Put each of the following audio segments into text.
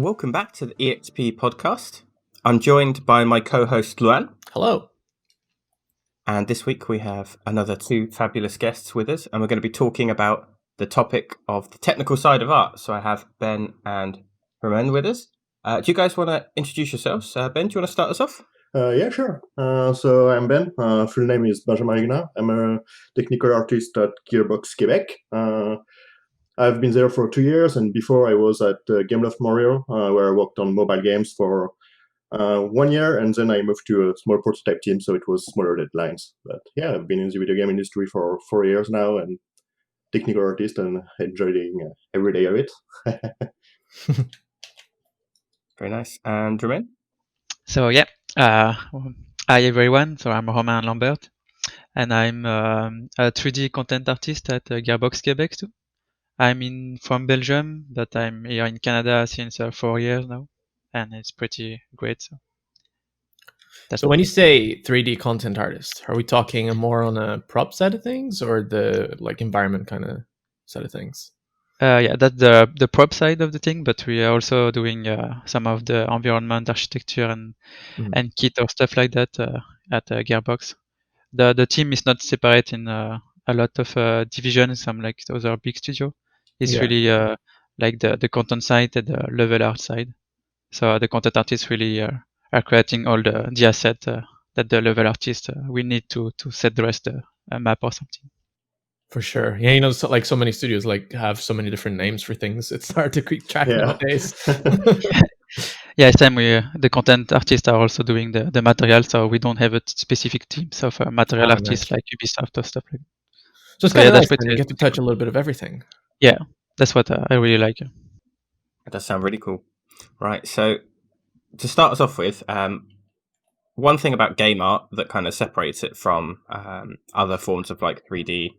welcome back to the EXP Podcast. I'm joined by my co-host Luan. Hello. And this week we have another two fabulous guests with us, and we're going to be talking about the topic of the technical side of art. So I have Ben and Romain with us. Do you guys want to introduce yourselves? Ben, do you want to start us off? Yeah, sure. So I'm Ben. Full name is Benjamin Huguenin. I'm a technical artist at Gearbox Quebec. I've been there for 2 years, and before I was at Game Loft Montreal, where I worked on mobile games for 1 year, and then I moved to a small prototype team, so it was smaller deadlines. But yeah, I've been in the video game industry for 4 years now, and technical artist, and enjoying every day of it. Very nice. And Romain? So yeah, hi everyone. So I'm Romain Lambert, and I'm a 3D content artist at Gearbox Quebec too. I'm from Belgium, but I'm here in Canada since 4 years now, and it's pretty great. So when you say 3D content artist, are we talking more on a prop side of things or the environment kind of side of things? Yeah, that's the prop side of the thing, but we are also doing some of the environment architecture and kit or stuff like that at Gearbox. The team is not separate in a lot of divisions, some like other big studio. It's really like the content side and the level art side. So the content artists really are creating all the asset that the level artist will need to set the rest a map or something. For sure. Yeah, so many studios have so many different names for things. It's hard to keep track nowadays. Yeah, same way. The content artists are also doing the material, so we don't have a specific team of material artists like Ubisoft or stuff like that. So it's kind of nice when you get to touch a little bit of everything. Yeah, that's what I really like. That does sound really cool. Right, so to start us off with, one thing about game art that kind of separates it from other forms of 3D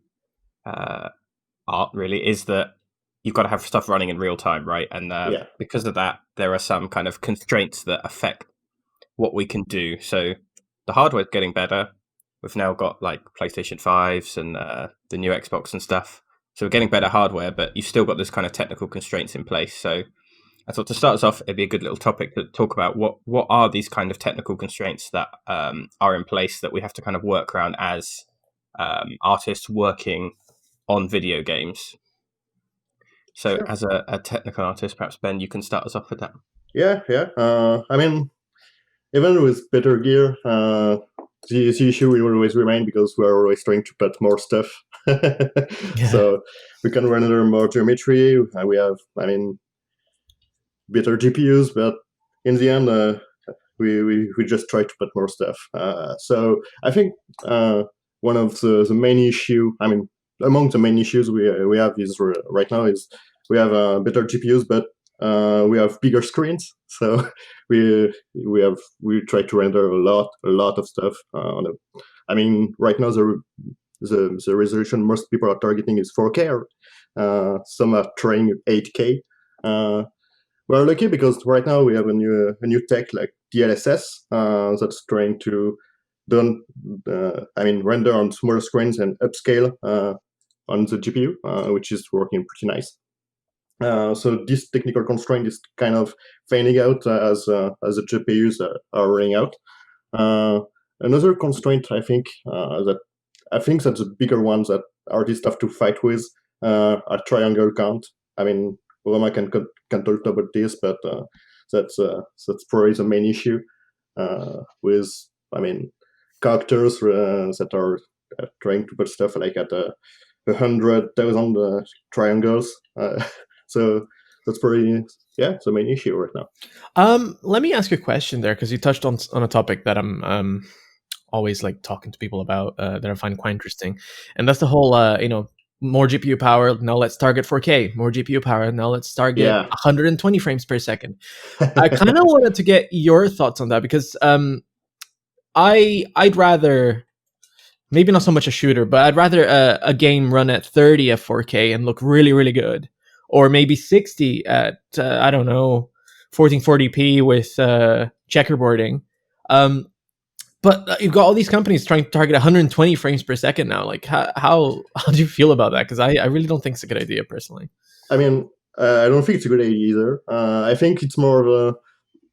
art really is that you've got to have stuff running in real time, right? And because of that, there are some kind of constraints that affect what we can do. So the hardware's getting better. We've now got PlayStation 5s and the new Xbox and stuff. So we're getting better hardware, but you've still got this kind of technical constraints in place. So I thought to start us off, it'd be a good little topic to talk about what are these kind of technical constraints that are in place that we have to kind of work around as artists working on video games. So sure. As a technical artist, perhaps Ben, you can start us off with that. Yeah. I mean, even with better gear, the issue will always remain because we're always trying to put more stuff. So we can render more geometry. We have, better GPUs, but in the end, we just try to put more stuff. So I think one of the main issue, among the main issues we have is right now is we have better GPUs, but we have bigger screens. So we try to render a lot of stuff right now the resolution most people are targeting is 4K. Some are trying 8K. We're lucky because right now we have a new tech like DLSS that's trying to render on smaller screens and upscale on the GPU, which is working pretty nice. So this technical constraint is kind of fading out as the GPUs are running out. Another constraint I think that's the bigger ones that artists have to fight with are triangle count. Roma can talk about this, but that's probably the main issue with characters that are trying to put stuff at 100,000 triangles. So that's probably the main issue right now. Let me ask you a question there, because you touched on a topic that I'm always talking to people about that I find quite interesting, and that's the whole more GPU power, now let's target 4K. More GPU power, now let's target 120 frames per second. I kind of wanted to get your thoughts on that, because I'd rather, maybe not so much a shooter, but I'd rather a game run at 30 at 4K and look really, really good. Or maybe 60 at, 1440p with checkerboarding. But you've got all these companies trying to target 120 frames per second now. How do you feel about that? Because I really don't think it's a good idea personally. I don't think it's a good idea either. I think it's more of a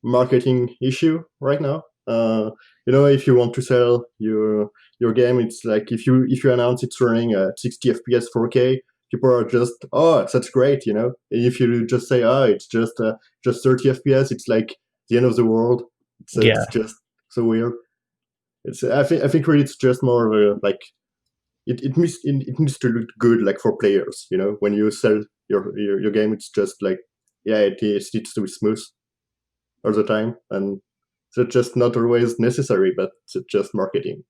marketing issue right now. If you want to sell your game, it's like if you announce it's running at 60 FPS 4K, people are just, oh, that's great, And if you just say, oh, it's just 30 FPS, it's like the end of the world. It's just so weird. I think really it's just more of a like it needs to look good like for players. When you sell your game, it's just like it needs to be smooth all the time, and it's just not always necessary, but it's just marketing,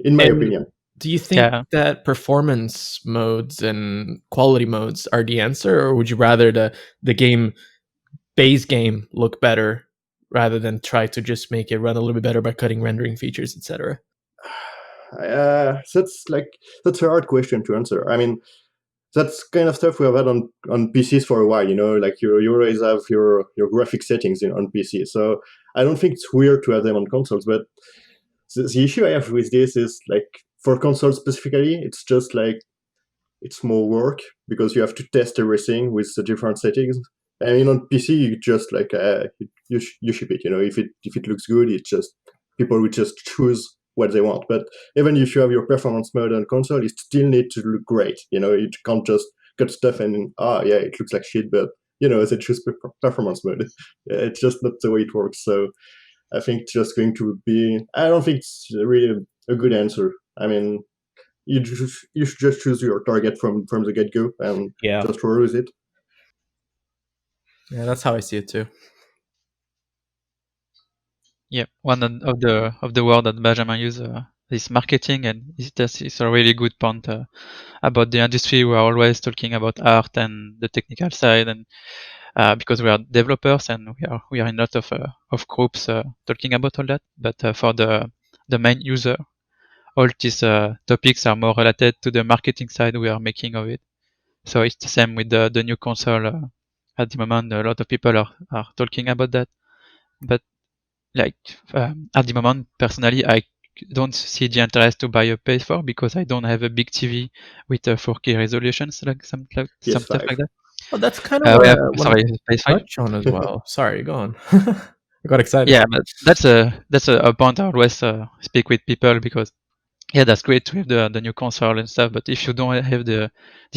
in my opinion. Do you think that performance modes and quality modes are the answer, or would you rather the base game look better rather than try to just make it run a little bit better by cutting rendering features, etc.? That's a hard question to answer. I mean, that's kind of stuff we have had on PCs for a while, like you always have your graphic settings on PC. So I don't think it's weird to have them on consoles, but the issue I have with this is like for consoles specifically, it's just like it's more work because you have to test everything with the different settings. I mean, on PC, you just like you ship it. If it looks good, it's just people will just choose what they want. But even if you have your performance mode on console, it still needs to look great. You can't just cut stuff and it looks like shit, but they choose performance mode. It's just not the way it works. So I think it's just going to be. I don't think it's really a good answer. I mean, you should just choose your target from the get go and just roll with it. Yeah, that's how I see it too. Yeah, one of the word that Benjamin used is marketing, and it's a really good point about the industry. We are always talking about art and the technical side, and because we are developers and we are in a lot of groups talking about all that. But for the main user, all these topics are more related to the marketing side we are making of it. So it's the same with the new console. At the moment, a lot of people are talking about that, but like at the moment, personally, I don't see the interest to buy a PS4 because I don't have a big TV with 4K resolutions, like some stuff like that. Well, that's kind of what I PS5. touch on as well. Sorry, go on. I got excited. Yeah, but that's a point I always speak with people because that's great to have the new console and stuff. But if you don't have the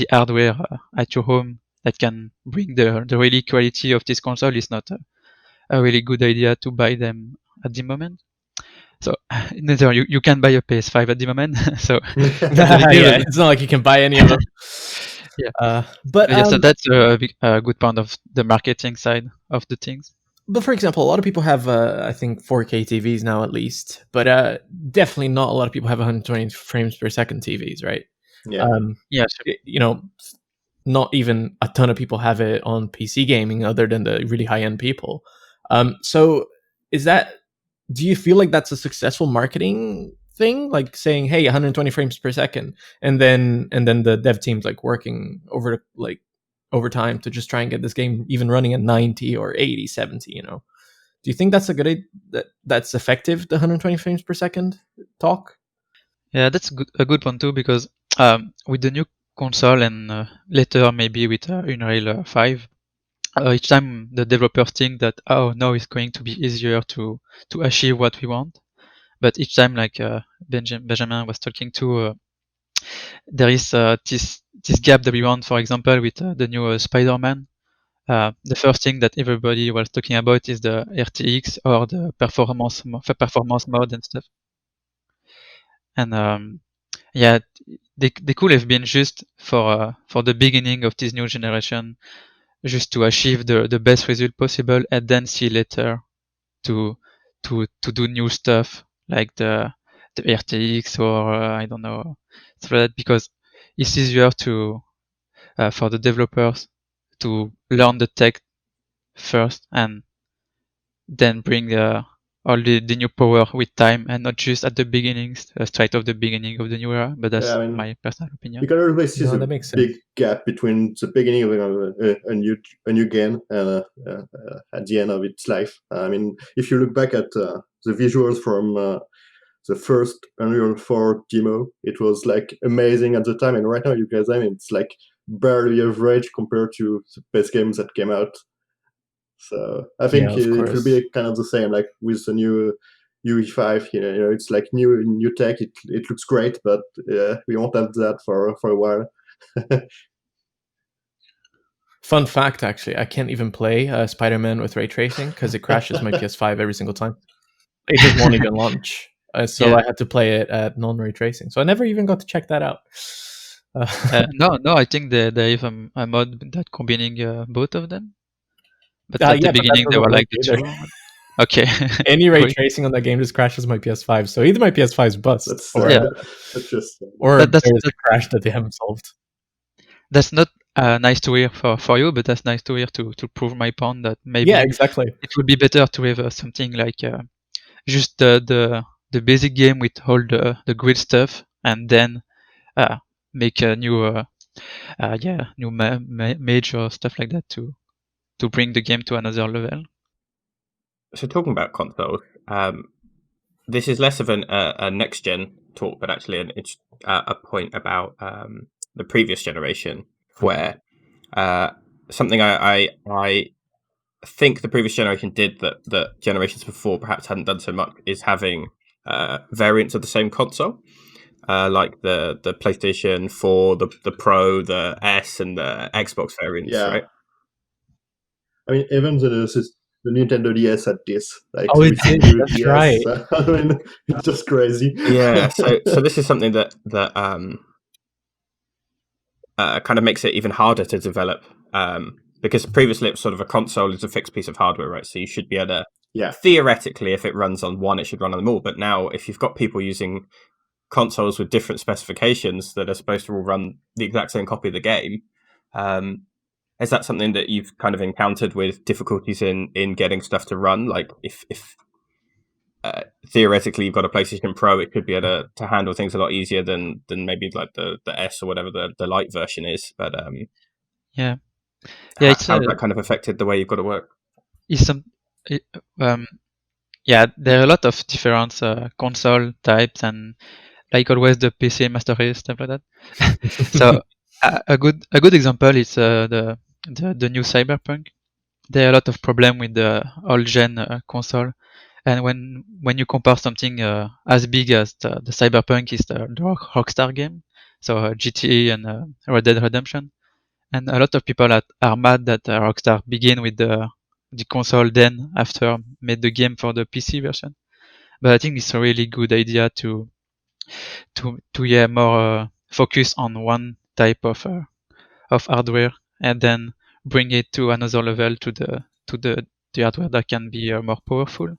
hardware at your home that can bring the really quality of this console, it's not a really good idea to buy them at the moment. So neither you can buy a PS5 at the moment. So it's not like you can buy any of them. So that's a good part of the marketing side of the things. But for example, a lot of people have, I think, 4K TVs now at least, but definitely not a lot of people have 120 frames per second TVs, right? Yeah. Sure. Not even a ton of people have it on PC gaming other than the really high-end people. So do you feel like that's a successful marketing thing? Like saying, hey, 120 frames per second, and then the dev team's like working over time to just try and get this game even running at 90 or 80, 70, Do you think that's that's effective, the 120 frames per second talk? Yeah, that's a good one too, because with the new console and later maybe with Unreal 5, each time the developers think that, now it's going to be easier to achieve what we want. But each time, like Benjamin was talking to, there is this gap that we want, for example, with the new Spider-Man. The first thing that everybody was talking about is the RTX or the performance mode and stuff. And they could have been just for the beginning of this new generation, just to achieve the best result possible, and then see later to do new stuff like the RTX or I don't know, so that, because it's easier to for the developers to learn the tech first and then bring all the new power with time, and not just at the beginning, straight off the beginning of the new era. But that's my personal opinion. You can always see the big gap between the beginning of a new game and at the end of its life. I mean, if you look back at the visuals from the first Unreal 4 demo, it was like amazing at the time, and right now you guys, it's like barely average compared to the best games that came out. So I think it will be kind of the same, like with the new UE5. It's like new tech. It looks great, but we won't have that for a while. Fun fact, actually, I can't even play Spider-Man with ray tracing because it crashes my PS5 every single time. It just won't even launch. So I had to play it at non-ray tracing. So I never even got to check that out. No, I think they have a mod that combining both of them. But at the beginning, they were like the two. Okay. Any ray tracing on that game just crashes my PS5. So either my PS5's bust or there's a crash that they haven't solved. That's not nice to hear for you, but that's nice to hear to prove my point that maybe exactly. It would be better to have something like just the basic game with all the grid stuff, and then make a new new mage or stuff like that to bring the game to another level. So talking about consoles, this is less of a next gen talk, but actually it's a point about the previous generation, where something I think the previous generation did that generations before perhaps hadn't done so much is having variants of the same console, like the PlayStation 4, the Pro, the S, and the Xbox variants, right? I mean, even the Nintendo DS had this. Like, that's DS, right. I mean, it's just crazy. Yeah, so this is something that kind of makes it even harder to develop, because previously it was sort of a console is a fixed piece of hardware, right? So you should be able to, theoretically, if it runs on one, it should run on them all. But now, if you've got people using consoles with different specifications that are supposed to all run the exact same copy of the game, is that something that you've kind of encountered with difficulties in getting stuff to run? Like, if theoretically you've got a PlayStation Pro, it could be able to handle things a lot easier than maybe like the S or whatever the light version is. But how that kind of affected the way you've got to work? There are a lot of different console types, and like always the PC Master Race, stuff like that. So a good example is the new Cyberpunk. There are a lot of problem with the old gen console, and when you compare something as big as the Cyberpunk is the Rockstar game, so GTA and Red Dead Redemption, and a lot of people are mad that Rockstar begin with the console, then after made the game for the PC version. But I think it's a really good idea to more focus on one type of hardware, and then bring it to another level to the hardware that can be more powerful.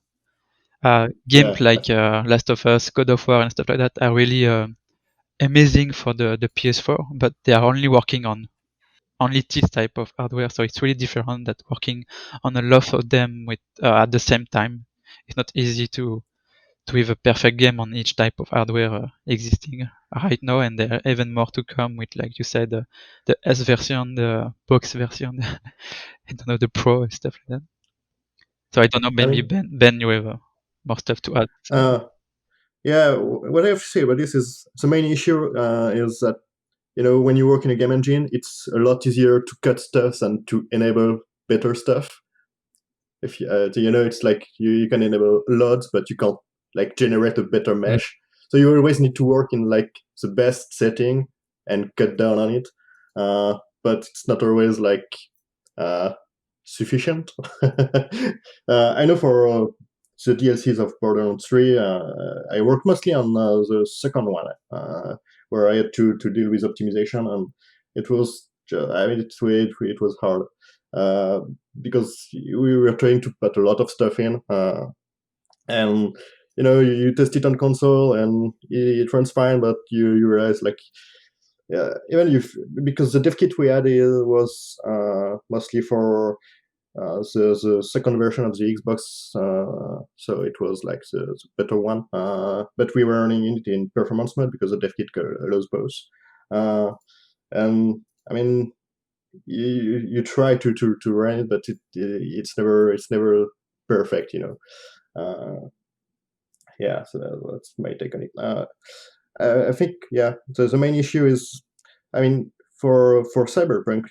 Games like Last of Us, God of War, and stuff like that are really amazing for the PS4, but they are only working on only this type of hardware, so it's really different than working on a lot of them with at the same time. It's not easy to have a perfect game on each type of hardware existing right now, and there are even more to come with, like you said, the S version, the box version, I don't know, the Pro and stuff like that. So I don't know, maybe Ben, you have more stuff to add. What I have to say about this is the main issue is that when you work in a game engine, it's a lot easier to cut stuff and to enable better stuff. If it's like you can enable loads, but you can't like generate a better mesh. So you always need to work in like the best setting and cut down on it. But it's not always like sufficient. I know for the DLCs of Borderlands 3, I worked mostly on the second one, where I had to deal with optimization, and it was it was hard because we were trying to put a lot of stuff in, and you test it on console and it runs fine, but you realize like even if, because the dev kit we had was mostly for the second version of the Xbox, so it was like the better one, but we were running it in performance mode because the dev kit allows both, and I mean you try to run it, but it's never perfect, so that's my take on it. I think the main issue is, I mean, for Cyberpunk,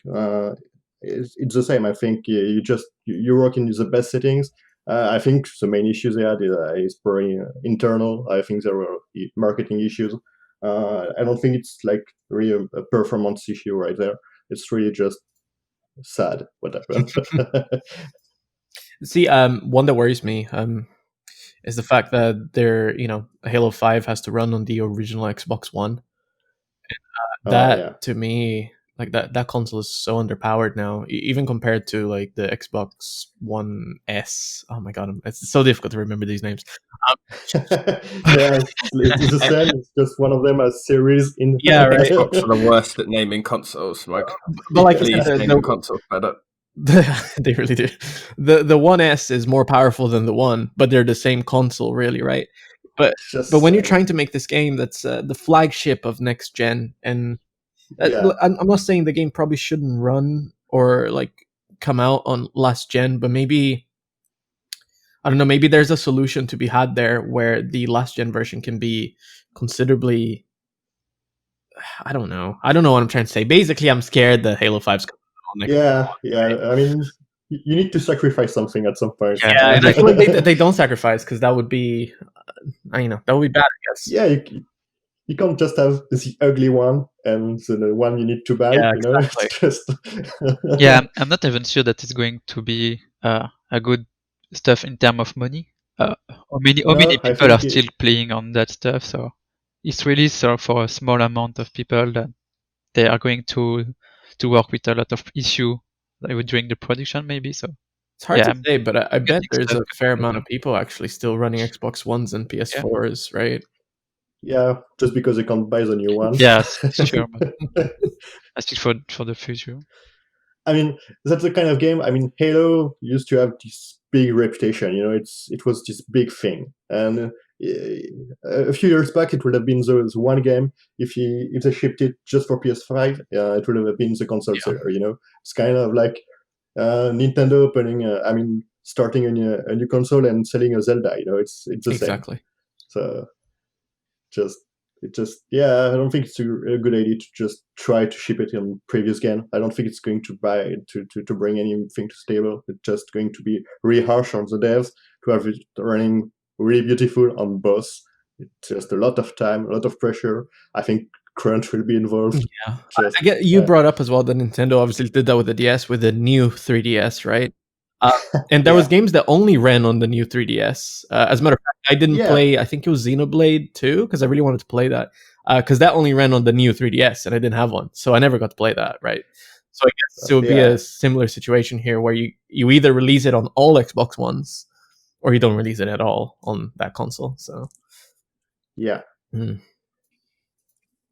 it's the same. I think you work in the best settings. I think the main issues they had is probably internal. I think there were marketing issues. I don't think it's like really a performance issue right there. It's really just sad what happened. See, one that worries me is the fact that Halo 5 has to run on the original Xbox One. That to me, like that console is so underpowered now, even compared to like the Xbox One S. Oh my god, it's so difficult to remember these names. Yeah, it's the same. It's just one of them as series in. Yeah, right. Xbox are the worst at naming consoles. Like, but like please name the console better. They really do. The One S is more powerful than the One, but they're the same console, really, right? But when you're trying to make this game that's the flagship of next gen, and I'm not saying the game probably shouldn't run or like come out on last gen, but maybe I don't know. Maybe there's a solution to be had there where the last gen version can be considerably. I don't know what I'm trying to say. Basically, I'm scared that Halo 5's coming out next gen. I mean, you need to sacrifice something at some point. Yeah, and I feel like they don't sacrifice because that would be, that would be bad, I guess. Yeah, you can't just have the ugly one and the one you need to buy. Yeah, exactly. It's just yeah, I'm not even sure that it's going to be a good stuff in terms of money. How many people are still playing on that stuff? So it's really for a small amount of people that they are going to work with a lot of issue during the production, maybe. So it's hard to say, but I bet there's a fair amount of people actually still running Xbox Ones and PS4s, right? Yeah, just because they can't buy the new one. Yeah, sure. I think for the future. I mean, that's the kind of game. I mean, Halo used to have this big reputation. It was this big thing, and a few years back, it would have been the one game. If they shipped it just for PS5, it would have been the console seller. It's kind of like Nintendo opening. Starting a new console and selling a Zelda. It's the exactly. Same. So I don't think it's a good idea to just try to ship it in previous gen. I don't think it's going to bring anything to the table. It's just going to be really harsh on the devs to have it running really beautiful on both. It's just a lot of time, a lot of pressure. I think crunch will be involved. Yeah, I get you brought up as well that Nintendo obviously did that with the DS, with the new 3DS, right? And there was games that only ran on the new 3DS. As a matter of fact, I didn't play, I think it was Xenoblade 2, because I really wanted to play that. Because that only ran on the new 3DS, and I didn't have one. So I never got to play that, right? So I guess it would be a similar situation here, where you either release it on all Xbox Ones, or you don't release it at all on that console. So yeah.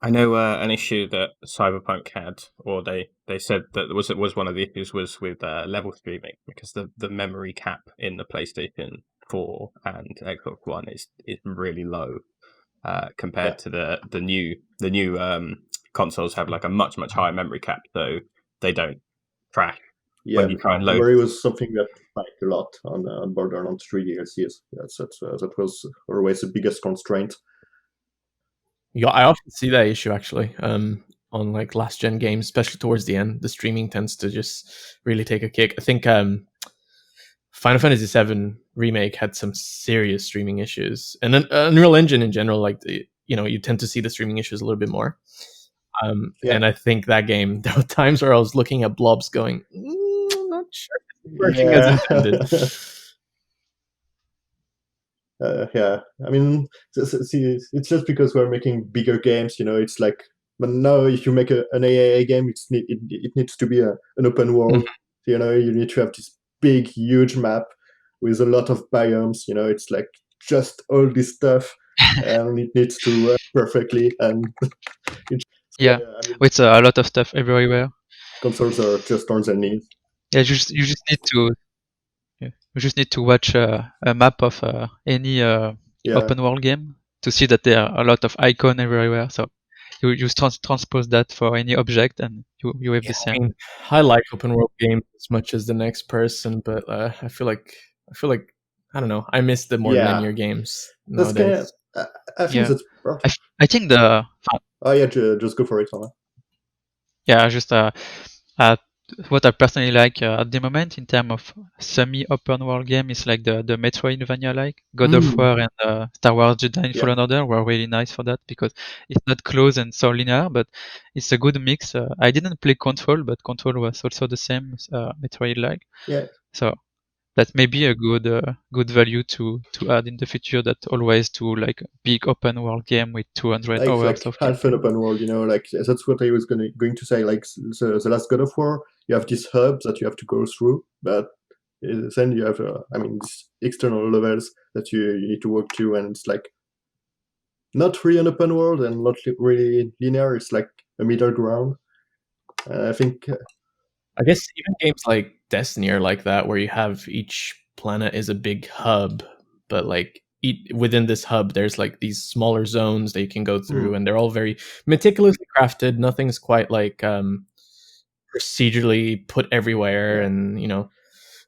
I know an issue that Cyberpunk had, or they said that was one of the issues was with level streaming, because the memory cap in the PlayStation 4 and Xbox One is really low compared to the new consoles have like a much higher memory cap, so they don't crash when you try and load. Memory was something that spiked a lot on Borderlands 3 DLCs. That was always the biggest constraint. Yeah, I often see that issue actually on like last gen games, especially towards the end. The streaming tends to just really take a kick. I think Final Fantasy VII Remake had some serious streaming issues, and then Unreal Engine in general, like you tend to see the streaming issues a little bit more. And I think that game, there were times where I was looking at blobs, going, "I'm not sure if it's working as intended." I mean, see, it's just because we're making bigger games, it's like, but now if you make an AAA game, it needs to be an open world. You need to have this big, huge map with a lot of biomes. It's like just all this stuff, and it needs to work perfectly. And with a lot of stuff everywhere. Consoles are just on their knees. Yeah, you just need to watch a map of any open world game to see that there are a lot of icons everywhere. So you transpose that for any object, and you have the same. I like open world games as much as the next person, but I feel like I don't know. I miss the more linear games nowadays. I think that's perfect. I think the just go for it, Thomas. just what I personally like at the moment in terms of semi-open world game is like the Metroidvania like God of War and Star Wars Jedi Yeah. Fallen Order were really nice for that because it's not close and so linear, but it's a good mix. I didn't play Control, but Control was also the same Metroid like. Yeah. So that may be a good value to add in the future. That always do like a big open world game with 200 hours Like of half an gameplay. open world, like that's what I was going to say. Like the last God of War, you have this hub that you have to go through, but then you have these external levels that you need to walk to, and it's like not really an open world and not really linear. It's like a middle ground. I think I guess even games like Destiny are like that, where you have each planet is a big hub, but like within this hub, there's like these smaller zones that you can go through, and they're all very meticulously crafted. Nothing's quite like procedurally put everywhere, Yeah. and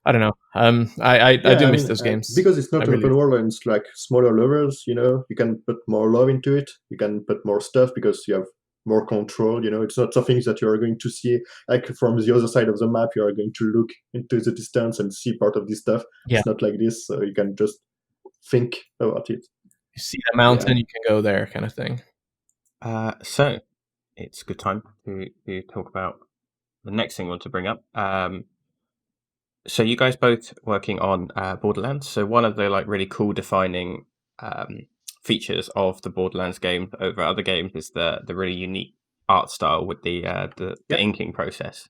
I don't know. I do miss those games because it's not I an really open world and it's like smaller levels. You can put more love into it. You can put more stuff because you have more control. It's not something that you are going to see like from the other side of the map. You are going to look into the distance and see part of this stuff. Yeah. It's not like this, so you can just think about it. You see the mountain, you can go there, kind of thing. So it's a good time to talk about the next thing I want to bring up. So you guys both working on Borderlands. So one of the like really cool defining features of the Borderlands game over other games is the really unique art style with the inking process.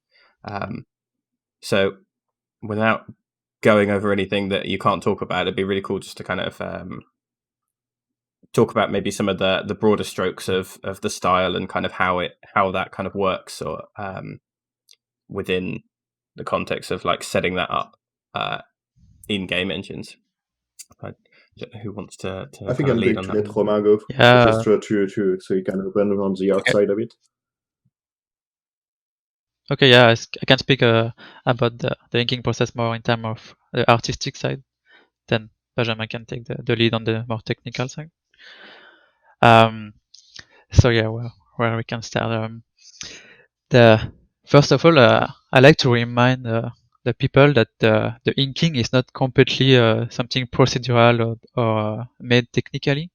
So without going over anything that you can't talk about, it'd be really cool just to kind of talk about maybe some of the broader strokes of the style and kind of how that kind of works or within the context of like setting that up in game engines. Who wants to I think I'm lead going on to that? let Romain go. Yeah. Just to so you can open on the outside of it. Okay, yeah, I can speak about the inking process more in terms of the artistic side. Then Benjamin can take the lead on the more technical side. So yeah, where we can start. First of all, I like to remind the people that the inking is not completely something procedural or made technically.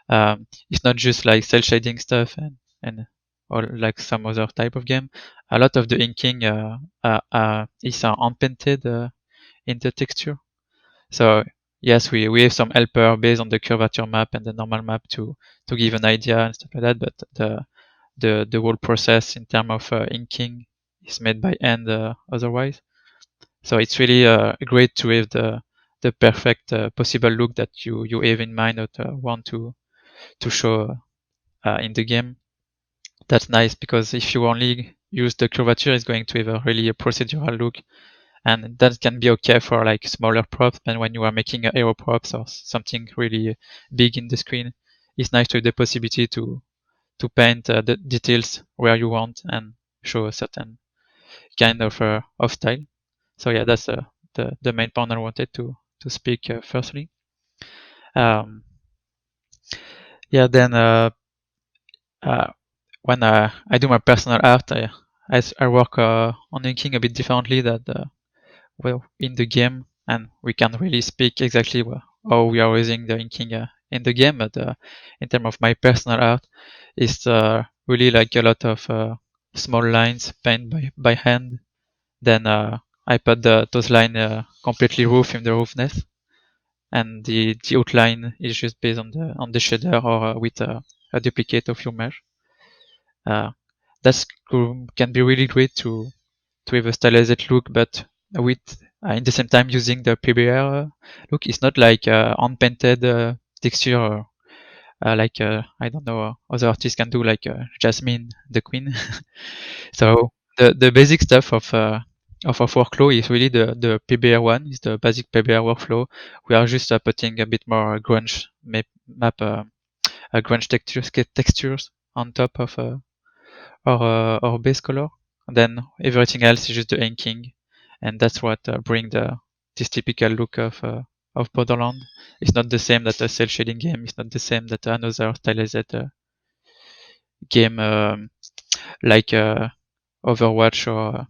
It's not just like cel shading stuff and or like some other type of game. A lot of the inking is unpainted in the texture. So yes, we have some helper based on the curvature map and the normal map to give an idea and stuff like that. But the whole process in terms of inking is made by hand otherwise. So it's really great to have the perfect possible look that you have in mind or want to show in the game. That's nice because if you only use the curvature, it's going to have a really procedural look, and that can be okay for like smaller props. And when you are making aero props or something really big in the screen, it's nice to have the possibility to paint the details where you want and show a certain kind of style. So yeah, that's the main point I wanted to speak firstly. Yeah, then when I do my personal art, I work on inking a bit differently than well in the game, and we can't really speak exactly how we are using the inking in the game. But in terms of my personal art, it's really like a lot of small lines painted by hand. Then I put those lines completely roof in the roughness, and the outline is just based on the shader or with a duplicate of your mesh. That can be really great to have a stylized look, but with in the same time using the PBR look. It's not like unpainted texture or like I don't know other artists can do like Jasmine the Queen. So the basic stuff of our workflow is really the PBR one, is the basic PBR workflow. We are just putting a bit more grunge map grunge textures on top of our base color. And then everything else is just the inking, and that's what bring this typical look of Borderland. It's not the same that a cel shading game. It's not the same that another stylized game like Overwatch or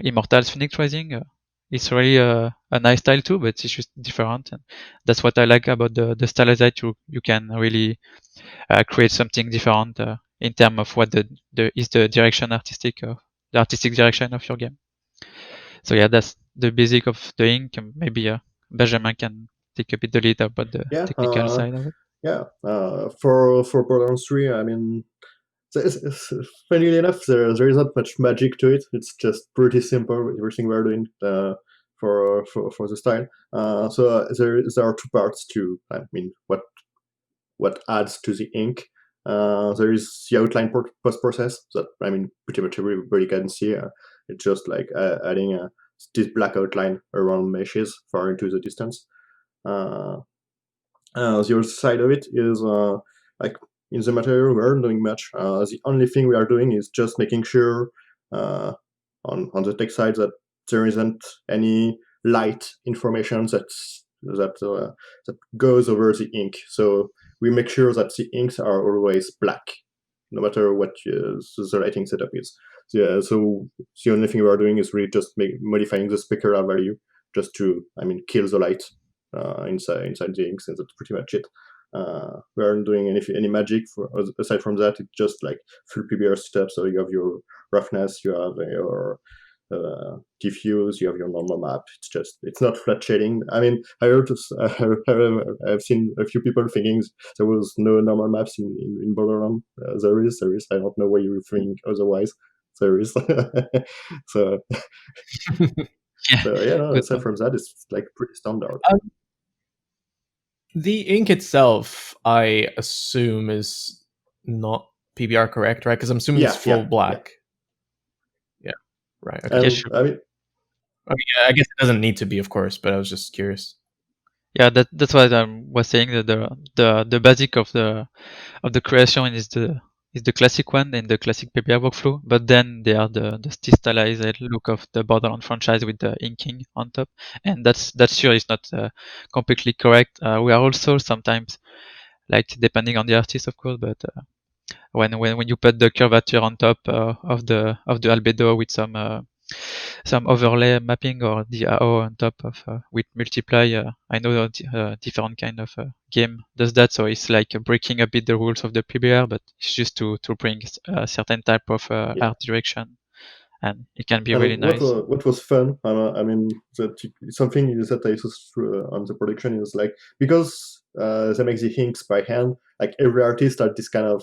Immortals Phoenix Rising. It's really a nice style too, but it's just different, and that's what I like about the style, that you can really create something different in terms of what the direction the artistic direction of your game. So yeah, that's the basic of the ink. And maybe Benjamin can take a bit the lead about the technical side of it. Yeah, for Borderlands 3, I mean, funnily enough, there is not much magic to it. It's just pretty simple, everything we're doing for the style. So there are two parts to, I mean, what adds to the ink. There is the outline post-process that, I mean, pretty much everybody can see. It's just like adding this black outline around meshes far into the distance. The other side of it is like in the material we aren't doing much. The only thing we are doing is just making sure on the text side that there isn't any light information that goes over the ink. So we make sure that the inks are always black, no matter what the lighting setup is. So, yeah, so the only thing we are doing is really just modifying the spectral value just to, I mean, kill the light inside the inks, and that's pretty much it. We aren't doing any magic aside from that. It's just like full PBR stuff. So you have your roughness, you have your diffuse, you have your normal map. It's not flat shading. I mean, I've seen a few people thinking there was no normal maps in Borderlands. There is. I don't know why you think otherwise. There is. So yeah, no, aside from that, it's like pretty standard. The ink itself, I assume, is not PBR correct, right? Because I'm assuming it's full black. Yeah. Right. Okay. I mean, I guess it doesn't need to be, of course, but I was just curious. Yeah, that's what I was saying. That the basic of the creation is the classic one and the classic PBR workflow, but then they are the stylized look of the Borderlands franchise with the inking on top, and that's sure is not completely correct. We are also sometimes, like, depending on the artist, of course, but when you put the curvature on top of the albedo with some overlay mapping or DAO on top of with multiply. I know different kind of game does that, so it's like breaking a bit the rules of the PBR, but it's just to bring a certain type of art direction, and it can be really nice. What was fun, I mean, something that I saw on the production is like, because they make the inks by hand, like every artist has this kind of,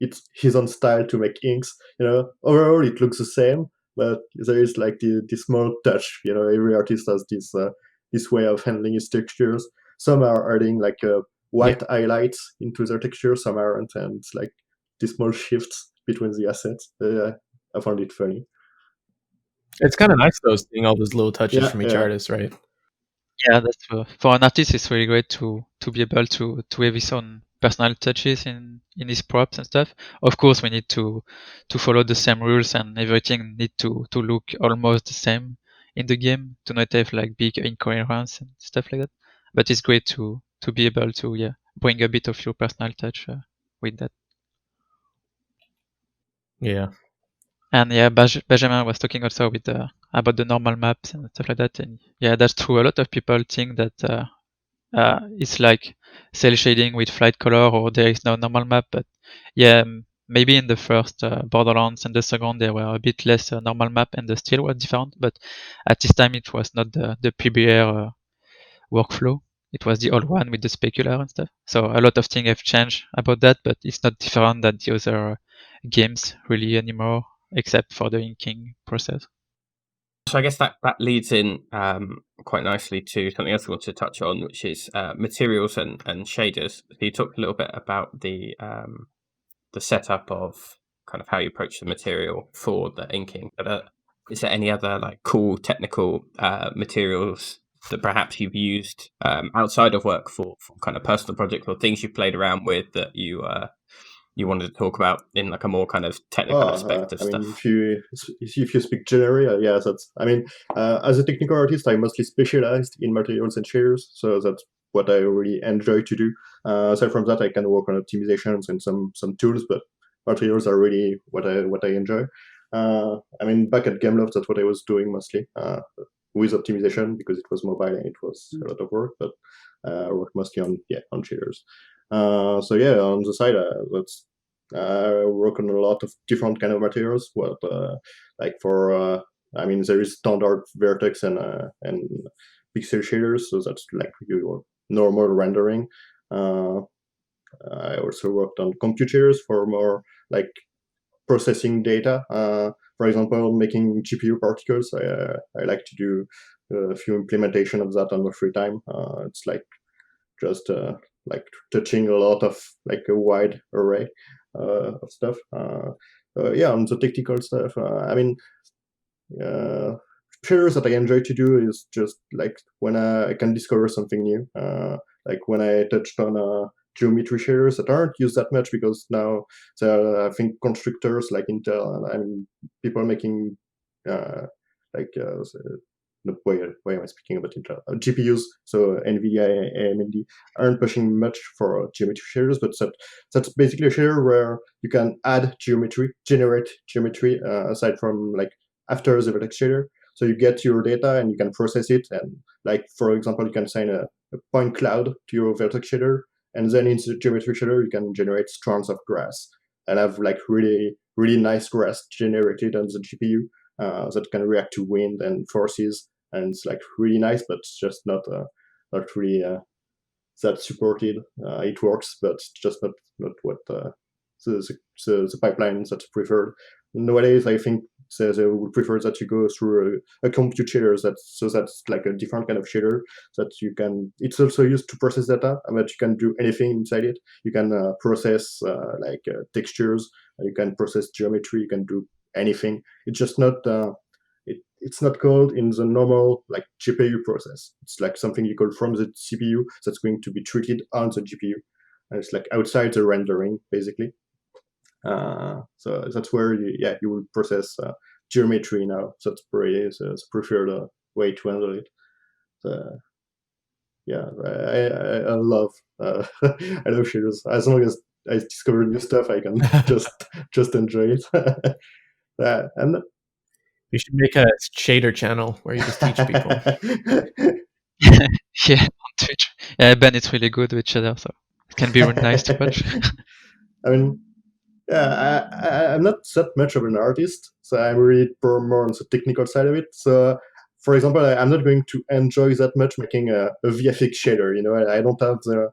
it's his own style to make inks, you know. Overall it looks the same, but there is like this small touch, you know. Every artist has this way of handling his textures. Some are adding like white highlights into their texture, some aren't, and it's like these small shifts between the assets. I found it funny. It's kind of nice though, seeing all those little touches from each artist, right? Yeah, that's for an artist. It's really great to be able to have his own personal touches in his props and stuff. Of course, we need to follow the same rules, and everything need to look almost the same in the game to not have like big incoherence and stuff like that. But it's great to be able to bring a bit of your personal touch with that. Yeah. And Benjamin was talking also with about the normal maps and stuff like that. And yeah, that's true. A lot of people think that it's like cell shading with flight color, or there is no normal map. But yeah, maybe in the first Borderlands and the second there were a bit less normal map, and the style was different. But at this time it was not the PBR workflow. It was the old one with the specular and stuff. So a lot of things have changed about that, but it's not different than the other games really anymore, except for the inking process. So I guess that leads in quite nicely to something else I want to touch on, which is materials and shaders. So you talked a little bit about the setup of kind of how you approach the material for the inking. But is there any other like cool technical materials that perhaps you've used outside of work for kind of personal projects, or things you've played around with that you wanted to talk about in like a more kind of technical aspect of stuff? Mean, if you speak generally, that's. I mean, as a technical artist, I mostly specialized in materials and shaders, so that's what I really enjoy to do. Aside from that, I can work on optimizations and some tools, but materials are really what I enjoy. I mean, back at Gameloft, that's what I was doing mostly, with optimization because it was mobile and it was a lot of work. But I worked mostly on shaders. So yeah, on the side, I work on a lot of different kind of materials. What like for I mean, there is standard vertex and pixel shaders, so that's like your normal rendering. I also worked on compute shaders for more like processing data. For example, making GPU particles. I like to do a few implementation of that on the free time. It's like just like touching a lot of like a wide array of stuff. Yeah, on the technical stuff, I mean, shaders that I enjoy to do is just like when I can discover something new. Like when I touched on geometry shaders that aren't used that much because now there are, I think, constructors like Intel and I mean, people making like why am I speaking about Intel? GPUs, so NVIDIA, AMD aren't pushing much for geometry shaders, but that's basically a shader where you can add geometry, generate geometry aside from like after the vertex shader. So you get your data and you can process it, and like for example, you can assign a point cloud to your vertex shader, and then in the geometry shader you can generate strands of grass and have like really nice grass generated on the GPU. That can react to wind and forces, and it's like really nice, but it's just not really that supported. It works, but it's just not what the pipeline that's preferred. Nowadays, I think they would prefer that you go through a compute shader. That's like a different kind of shader that you can. It's also used to process data, but you can do anything inside it. You can process like textures. You can process geometry. You can do anything. It's just not. It's not called in the normal like GPU process. It's like something you call from the CPU that's going to be treated on the GPU, and it's like outside the rendering basically. So that's where you will process geometry now. So that's pretty the preferred way to handle it. So, yeah, I love I love shaders. As long as I discover new stuff, I can just enjoy it. And You should make a shader channel where you just teach people. Yeah, on Twitch. Yeah, Ben is really good with shader, so it can be really nice to watch. I mean, yeah, I'm not that much of an artist, so I'm really more on the technical side of it. So, for example, I'm not going to enjoy that much making a VFX shader. You know, I don't have the,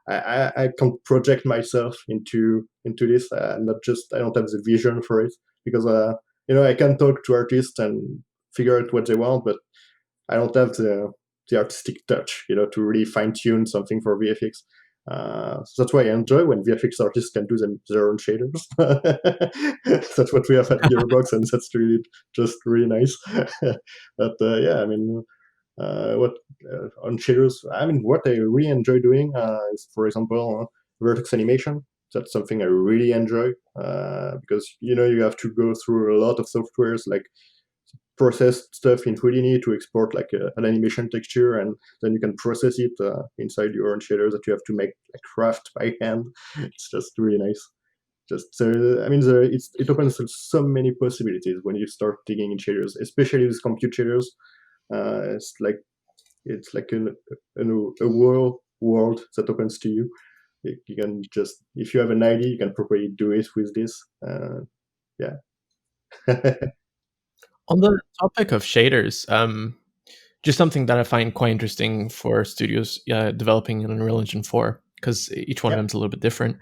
I can't project myself into this. I don't have the vision for it because you know, I can talk to artists and figure out what they want, but I don't have the artistic touch, you know, to really fine tune something for VFX. So that's why I enjoy when VFX artists can do their own shaders. That's what we have at Gearbox, and that's really just really nice. But yeah, I mean, what on shaders? I mean, what I really enjoy doing is, for example, vertex animation. That's something I really enjoy because you know you have to go through a lot of softwares like process stuff in Houdini to export like an animation texture, and then you can process it inside your own shader that you have to make like craft by hand. It's just really nice. Just so I mean, it opens so many possibilities when you start digging in shaders, especially with compute shaders. It's like a world that opens to you. You can just, if you have an idea, you can probably do it with this. Yeah. On the topic of shaders, just something that I find quite interesting for studios developing in Unreal Engine 4, because each one of them is a little bit different.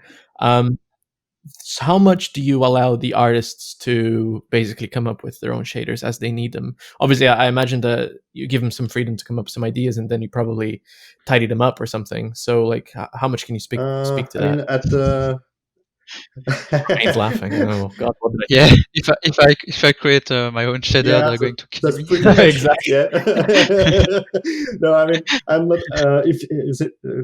So how much do you allow the artists to basically come up with their own shaders as they need them? Obviously, I imagine that you give them some freedom to come up with some ideas, and then you probably tidy them up or something. So, like, how much can you speak to I mean, that? at the Romain's laughing. Oh God, what did I Yeah, if I create my own shader, yeah, they're going to kill that's me. pretty much Exactly. yeah. No, I mean, I'm not.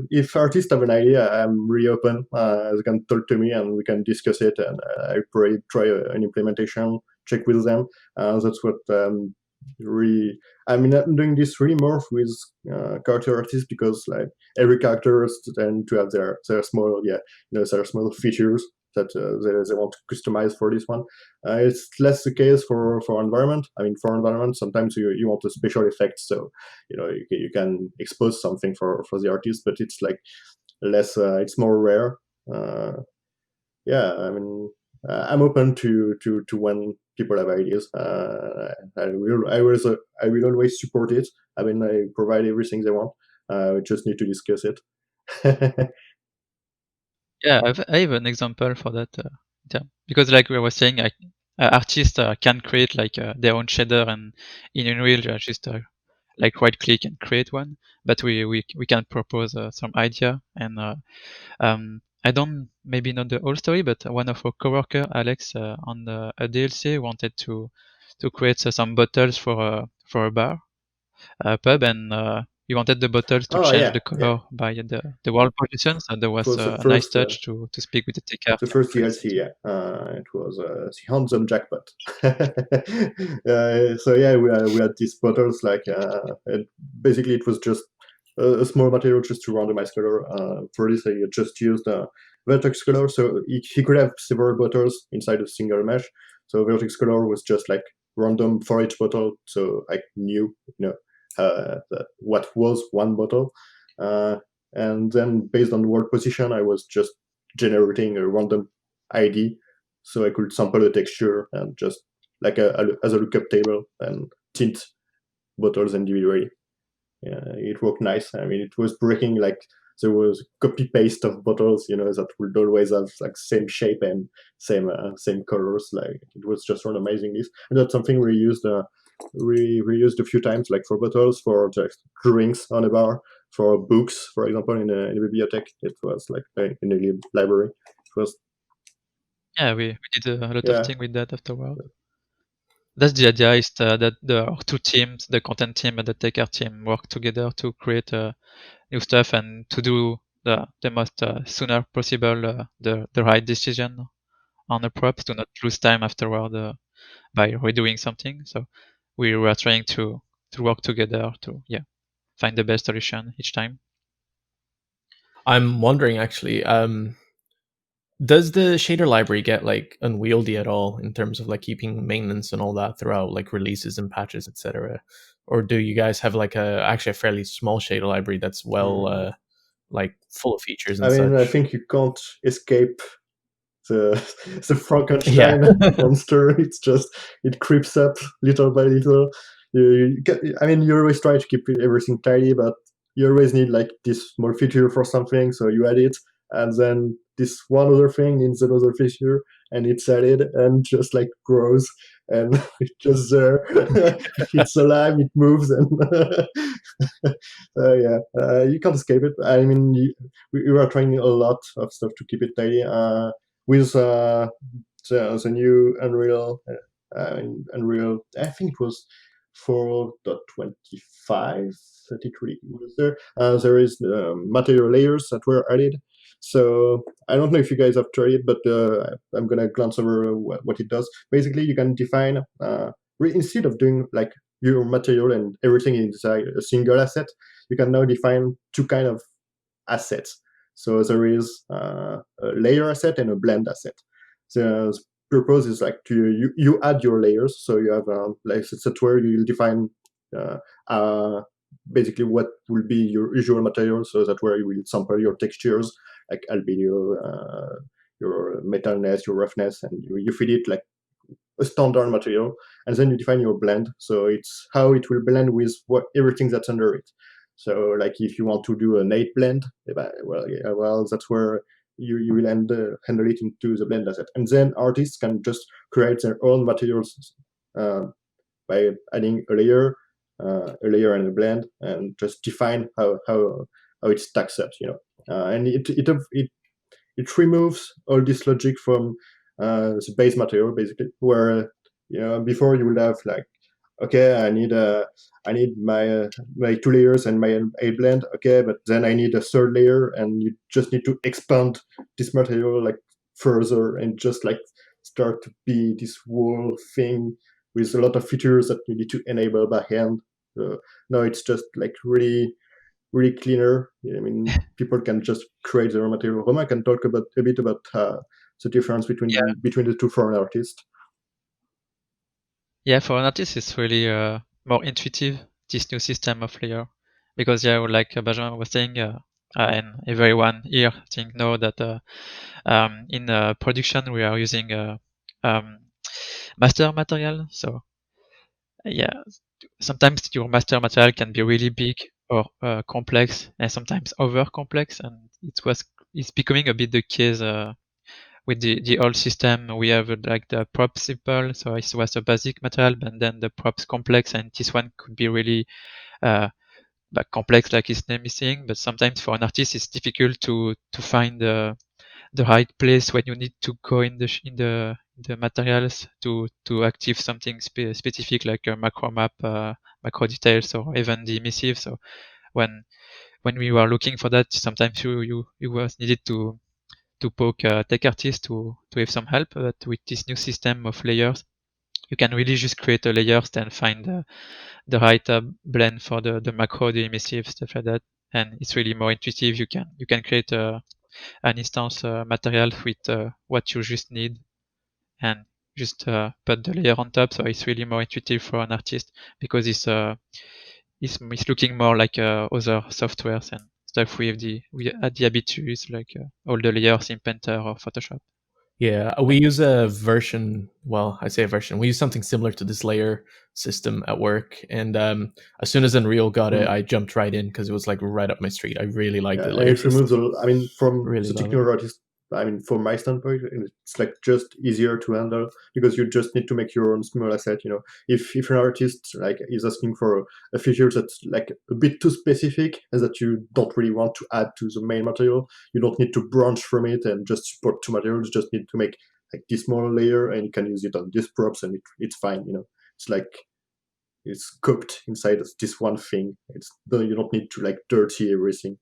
If artists have an idea, I'm really open. They can talk to me and we can discuss it, and I probably try an implementation, check with them. That's what really. I mean, I'm doing this really more with character artists because like every character tend to have their small their small features. that they want to customize for this one. It's less the case for environment. I mean, for environment, sometimes you want a special effect, so you can expose something for the artist, but it's like less. It's more rare. Yeah, I mean, I'm open to when people have ideas. I will always support it. I mean, I provide everything they want. We just need to discuss it. Yeah, I have an example for that. Because like we were saying, artists can create like their own shader, and in Unreal just like right click and create one. But we can propose some idea, and I don't maybe not the whole story, but one of our coworker Alex on a DLC wanted to create some bottles for a bar, a pub, and he wanted the bottles to change Yeah, the color by the world position. So there was was the a nice first, touch to speak with the tech art. the first DLC. Yeah, it was the handsome jackpot. So yeah, we had these bottles like, and basically it was just a small material just to randomize color. For this, I just used vertex color, so he could have several bottles inside a single mesh. So vertex color was just like random for each bottle, so I knew what was one bottle. And then based on world position, I was just generating a random ID, so I could sample the texture and just like as a lookup table and tint bottles individually. It worked nice. I mean, it was breaking like there was copy paste of bottles, that would always have like same shape and same colors. Like it was just randomizing this, and that's something we used. We used a few times, like for bottles, for just drinks on a bar, for books, for example, in a bibliothèque. It was like in a library. It was Yeah, we did a lot Yeah. of things with that afterward. That's the idea, is that the two teams, the content team and the tech art team, work together to create new stuff and to do the most sooner possible the right decision on a prop, to not lose time afterward by redoing something. So we were trying to work together to find the best solution each time. I'm wondering actually, does the shader library get like unwieldy at all in terms of like keeping maintenance and all that throughout like releases and patches, etc.? Or do you guys have like actually a fairly small shader library that's well like full of features and I mean, I such? think you can't escape the Yeah. Frankenstein monster. It's just it creeps up little by little. I mean, you always try to keep everything tidy, but you always need like this small feature for something, so you add it, and then this one other thing needs another feature, and it's added and just like grows, and it's just there. It's alive, it moves, and you can't escape it. I mean, we are trying a lot of stuff to keep it tidy. With the new Unreal, I think it was 4.25, 33 was there. There is material layers that were added. So I don't know if you guys have tried it, but I'm gonna glance over what it does. Basically, you can define instead of doing like your material and everything inside a single asset, you can now define two kind of assets. So there is a layer asset and a blend asset. The purpose is like you add your layers. So you have like that's where you will define basically what will be your usual material. So that's where you will sample your textures like albedo, your metalness, your roughness, and you feed it like a standard material, and then you define your blend. So it's how it will blend with everything that's under it. So like if you want to do a Nate blend, well, that's where you will handle it into the blend asset, and then artists can just create their own materials by adding a layer and a blend, and just define how it stacks up, and it removes all this logic from the base material, basically, where before you would have like, okay, I need my two layers and my a blend, okay, but then I need a third layer, and you just need to expand this material like further and just like start to be this whole thing with a lot of features that you need to enable by hand. No, it's just like really cleaner. I mean, people can just create their material. Romain can talk a bit about the difference between the two for an artist? Yeah, for an artist, it's really more intuitive, this new system of layer. Because, like Benjamin was saying, and everyone here I think know that in production we are using master material. So, sometimes your master material can be really big or complex, and sometimes over complex, and it's becoming a bit the case with the old system. We have like the prop simple, so it was a basic material, but then the props complex, and this one could be really complex, like its name is saying. But sometimes for an artist, it's difficult to find the right place when you need to go in the materials to active something specific, like a macro map, macro details, or even the emissive. So when we were looking for that, sometimes you was needed to poke a tech artist to have some help. But with this new system of layers, you can really just create a layers, then find the right blend for the macro, the emissive, stuff like that. And it's really more intuitive. You can create an instance material with what you just need, and just put the layer on top. So it's really more intuitive for an artist, because it's looking more like other softwares and stuff we had the habit to use, like all the layers in Painter or Photoshop. Yeah, we use a version. Well, I say a version. We use something similar to this layer system at work, and as soon as Unreal got it, I jumped right in because it was like right up my street. I really liked the layer it removes system. from Really the love technical artist, from my standpoint, it's like just easier to handle, because you just need to make your own small asset. If an artist like is asking for a feature that's like a bit too specific and that you don't really want to add to the main material, you don't need to branch from it and just support two materials. You just need to make like this small layer, and you can use it on this props, and it's fine. It's like it's cooked inside of this one thing. You don't need to like dirty everything.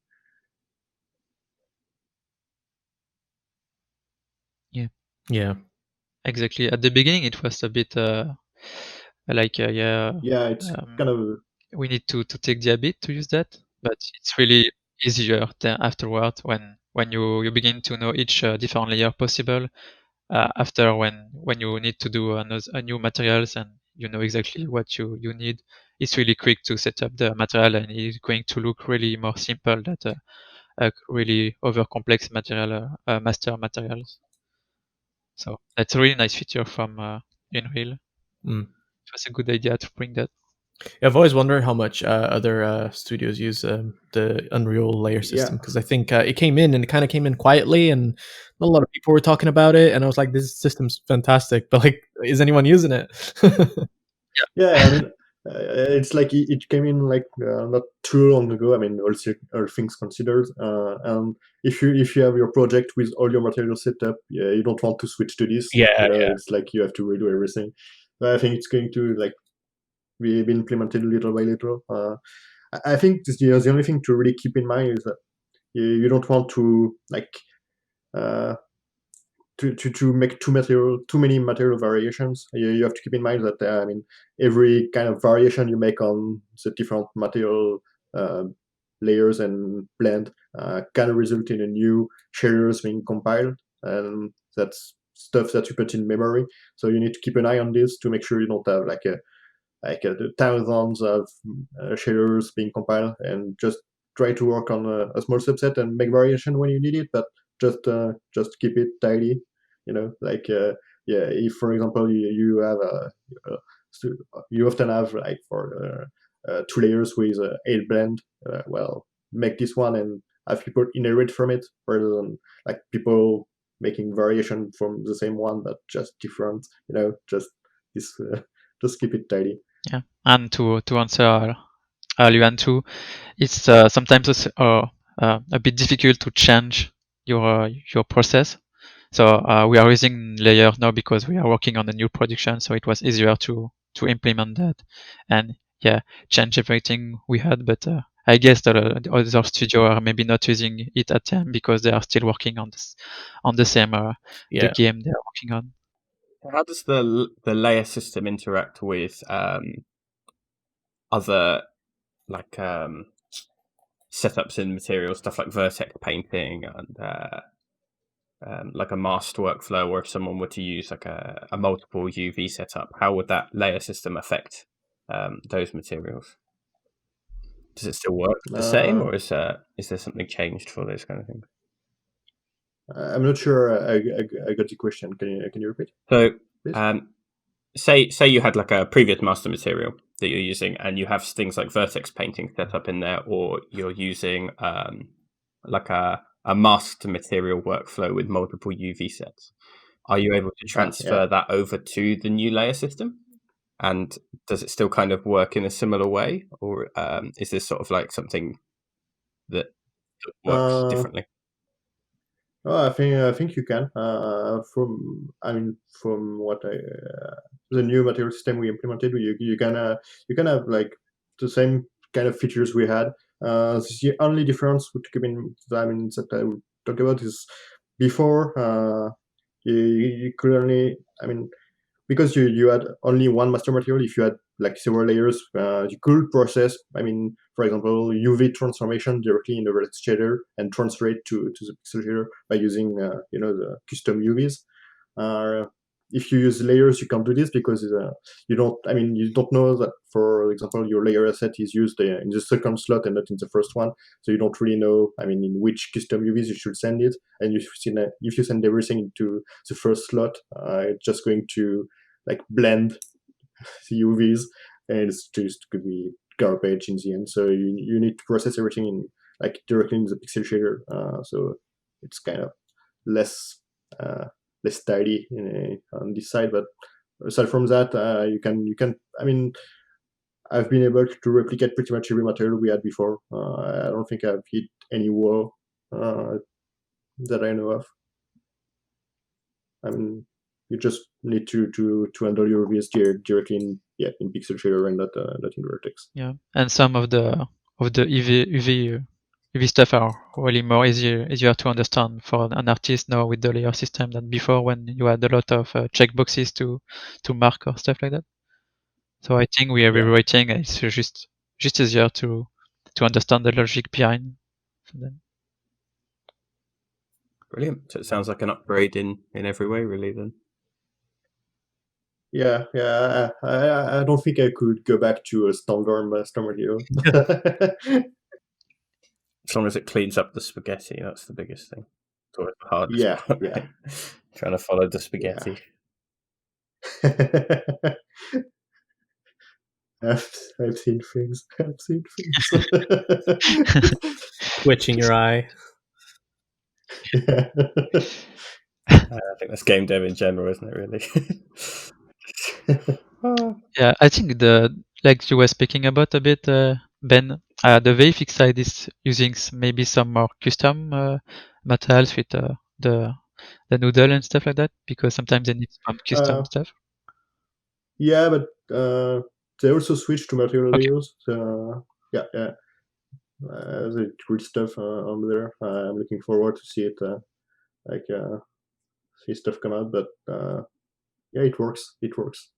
Yeah. Exactly. At the beginning, it was a bit like It's kind of we need to take the habit to use that, but it's really easier than afterward when you begin to know each different layer possible. After when you need to do a new materials, and you know exactly what you need, it's really quick to set up the material, and it's going to look really more simple than a really over complex material, master materials. So that's a really nice feature from Unreal. It was a good idea to bring that. Yeah, I've always wondered how much other studios use the Unreal layer system, because I think it came in and it kind of came in quietly, and not a lot of people were talking about it. And I was like, "This system's fantastic," but like, is anyone using it? Yeah, it's like it came in like not too long ago. All things considered, and if you have your project with all your materials set up, you don't want to switch to this. It's like you have to redo everything. But I think it's going to like be implemented little by little. I think the only thing to really keep in mind is that you don't want to like to make too many material variations. You have to keep in mind that every kind of variation you make on the different material layers and blend can result in a new shaders being compiled, and that's stuff that you put in memory. So you need to keep an eye on this to make sure you don't have thousands of shaders being compiled, and just try to work on a small subset and make variation when you need it, but just keep it tidy. If for example you have you often have like for 2 layers with 8 blend, well, make this one and have people inherit from it, rather than like people making variation from the same one but just different. Just this just keep it tidy. Yeah, and to answer Luan too, it's sometimes a bit difficult to change your process. So we are using layer now because we are working on a new production, so it was easier to implement that and change everything we had. But I guess that the other studio are maybe not using it at time because they are still working on the same the game they are working on. How does the layer system interact with other like setups in materials, stuff like vertex painting and like a masked workflow, or if someone were to use like a multiple UV setup, how would that layer system affect those materials? Does it still work the same, or is there something changed for those kind of things? I'm not sure I got the question. Can you repeat? So, say you had like a previous master material that you're using, and you have things like vertex painting set up in there, or you're using like a masked material workflow with multiple UV sets. Are you able to transfer that over to the new layer system? And does it still kind of work in a similar way, or is this sort of like something that works differently? I think you can. From what the new material system we implemented, you can have like the same kind of features we had. The only difference to keep in mind that I would talk about is before you could only because you had only one master material. If you had like several layers, you could process, for example, UV transformation directly in the vertex shader and translate to the pixel shader by using the custom UVs. If you use layers, you can't do this because you don't know that, for example, your layer asset is used in the second slot and not in the first one, so you don't really know in which custom UVs you should send it. And if you send everything into the first slot, it's just going to like blend the UVs, and it's just could be garbage in the end. So you need to process everything in like directly in the pixel shader. So it's kind of less tidy on this side. But aside from that, you can. I've been able to replicate pretty much every material we had before. I don't think I've hit any wall that I know of. You just need to handle your UVs directly in pixel shader and not in vertex. Yeah, and some of the UV stuff are really more easier to understand for an artist now with the layer system than before, when you had a lot of checkboxes to mark or stuff like that. So I think we are rewriting, and it's just easier to understand the logic behind them. Brilliant. So it sounds like an upgrade in every way, really, then. Yeah. I don't think I could go back to a standard master material. As long as it cleans up the spaghetti, that's the biggest thing. It's always the hardest part, right? Trying to follow the spaghetti. I've seen things. Twitching your eye. Yeah. I think that's game dev in general, isn't it, really? Yeah, I think like you were speaking about a bit, Ben, the VFX side is using maybe some more custom materials with the noodle and stuff like that, because sometimes they need some custom stuff. Yeah, but they also switch to material layers. So there's good stuff on there. I'm looking forward to see it, see stuff come out. But it works. It works.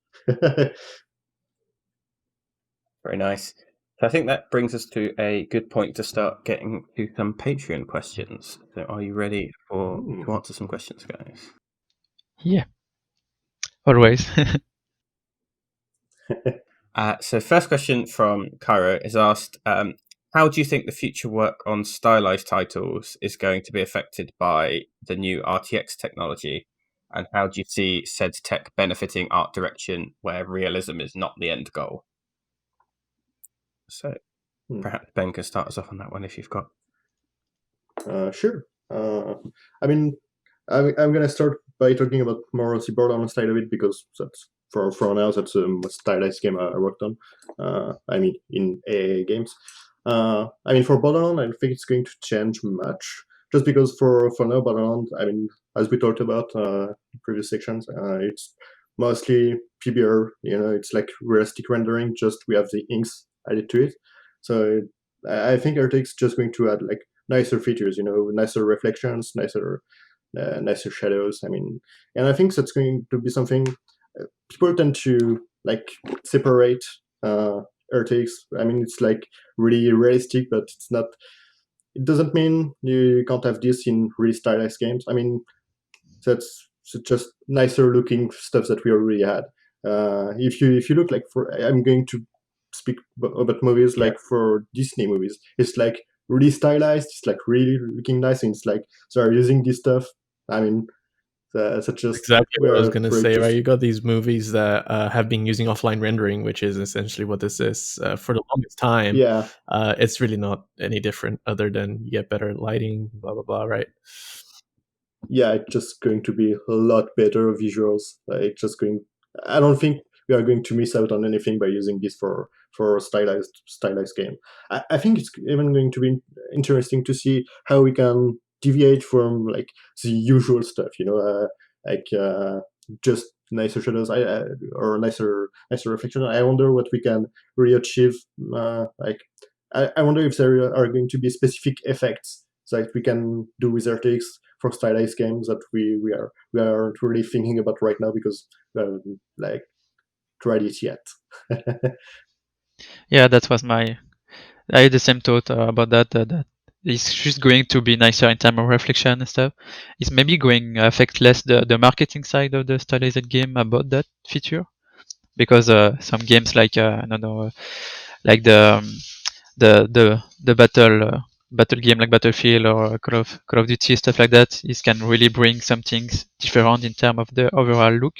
Very nice. So I think that brings us to a good point to start getting to some Patreon questions. So are you ready to answer some questions, guys? Yeah, always. So first question from Cairo is asked, how do you think the future work on stylized titles is going to be affected by the new RTX technology? And how do you see said tech benefiting art direction where realism is not the end goal? So perhaps Ben can start us off on that one if you've got. Sure. I'm going to start by talking about more the Borderlands side of it, because that's for now that's the most stylized game I worked on. In AA games. For Borderlands, I don't think it's going to change much, just because for now Borderlands, as we talked about in previous sections, it's mostly PBR. It's like realistic rendering, just we have the inks added to it. So I think RTX is just going to add like nicer features, nicer reflections, nicer shadows. And I think that's going to be something people tend to like separate RTX. It's like really realistic, but it's not. It doesn't mean you can't have this in really stylized games. that's just nicer looking stuff that we already had. If you look like I'm going to speak about movies like for Disney movies, it's like really stylized, it's like really looking nice, and it's like they're using this stuff. I mean, that's just exactly what I was going to say, right? You got these movies that have been using offline rendering, which is essentially what this is for the longest time. Yeah, it's really not any different other than you get better lighting, blah blah blah, right? Yeah, it's just going to be a lot better visuals. I don't think we are going to miss out on anything by using this for a stylized game. I think it's even going to be interesting to see how we can deviate from like the usual stuff, just nicer shadows or nicer reflection. I wonder what we can really achieve. I wonder if there are going to be specific effects that we can do with RTX for stylized games that we aren't really thinking about right now because we haven't like tried it yet. Yeah, that was I had the same thought about that. That it's just going to be nicer in terms of reflection and stuff. It's maybe going to affect less the marketing side of the stylized game about that feature, because some games like I don't know, like the battle game like Battlefield or Call of Duty, stuff like that, it can really bring some things different in terms of the overall look.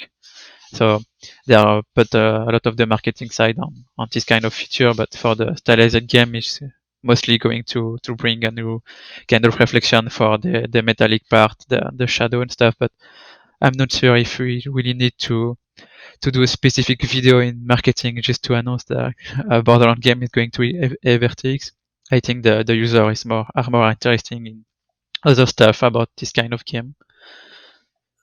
So there are put a lot of the marketing side on this kind of feature, but for the stylized game, it's mostly going to bring a new kind of reflection for the metallic part, the shadow and stuff. But I'm not sure if we really need to do a specific video in marketing just to announce that a Borderlands game is going to be a VRTX. I think the user are more interested in other stuff about this kind of game.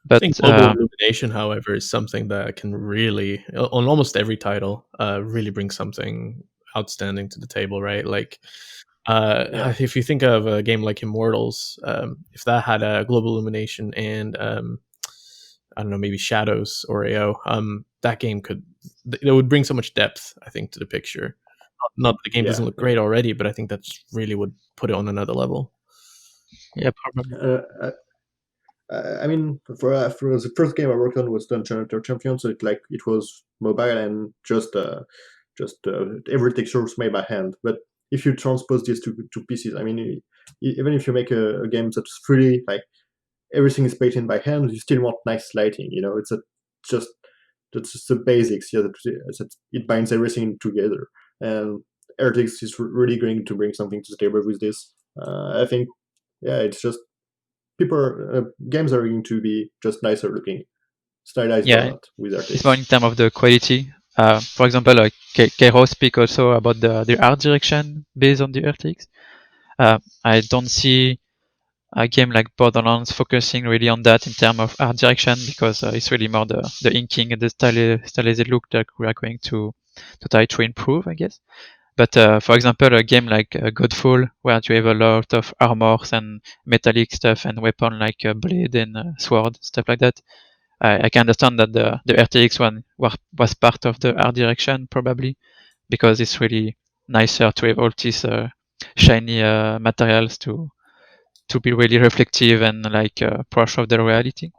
But I think global illumination, however, is something that can really, on almost every title, really bring something outstanding to the table, right? Like, if you think of a game like Immortals, if that had a global illumination and I don't know, maybe shadows or AO, that game it would bring so much depth, I think, to the picture. Not that the game doesn't look great already, but I think that really would put it on another level. Yeah, probably. I mean, for the first game I worked on was Untitled Champion, so it was mobile and just every texture was made by hand. But if you transpose this to pieces, I mean, even if you make a game that's fully like everything is painted by hand, you still want nice lighting. It's just the basics. Yeah, that it binds everything together, and RTX is really going to bring something to the table with this. I think, it's just games are going to be just nicer looking, stylized or not, with RTX. It's more in terms of the quality. For example, like Kero speak also about the art direction based on the RTX. I don't see a game like Borderlands focusing really on that in terms of art direction, because it's really more the inking and the stylized look that we are going to try to improve, I guess. But for example, a game like Godfall, where you have a lot of armors and metallic stuff and weapon like blade and sword, stuff like that, I can understand that the RTX one was part of the art direction probably, because it's really nicer to have all these shiny materials to be really reflective and like brush of the reality.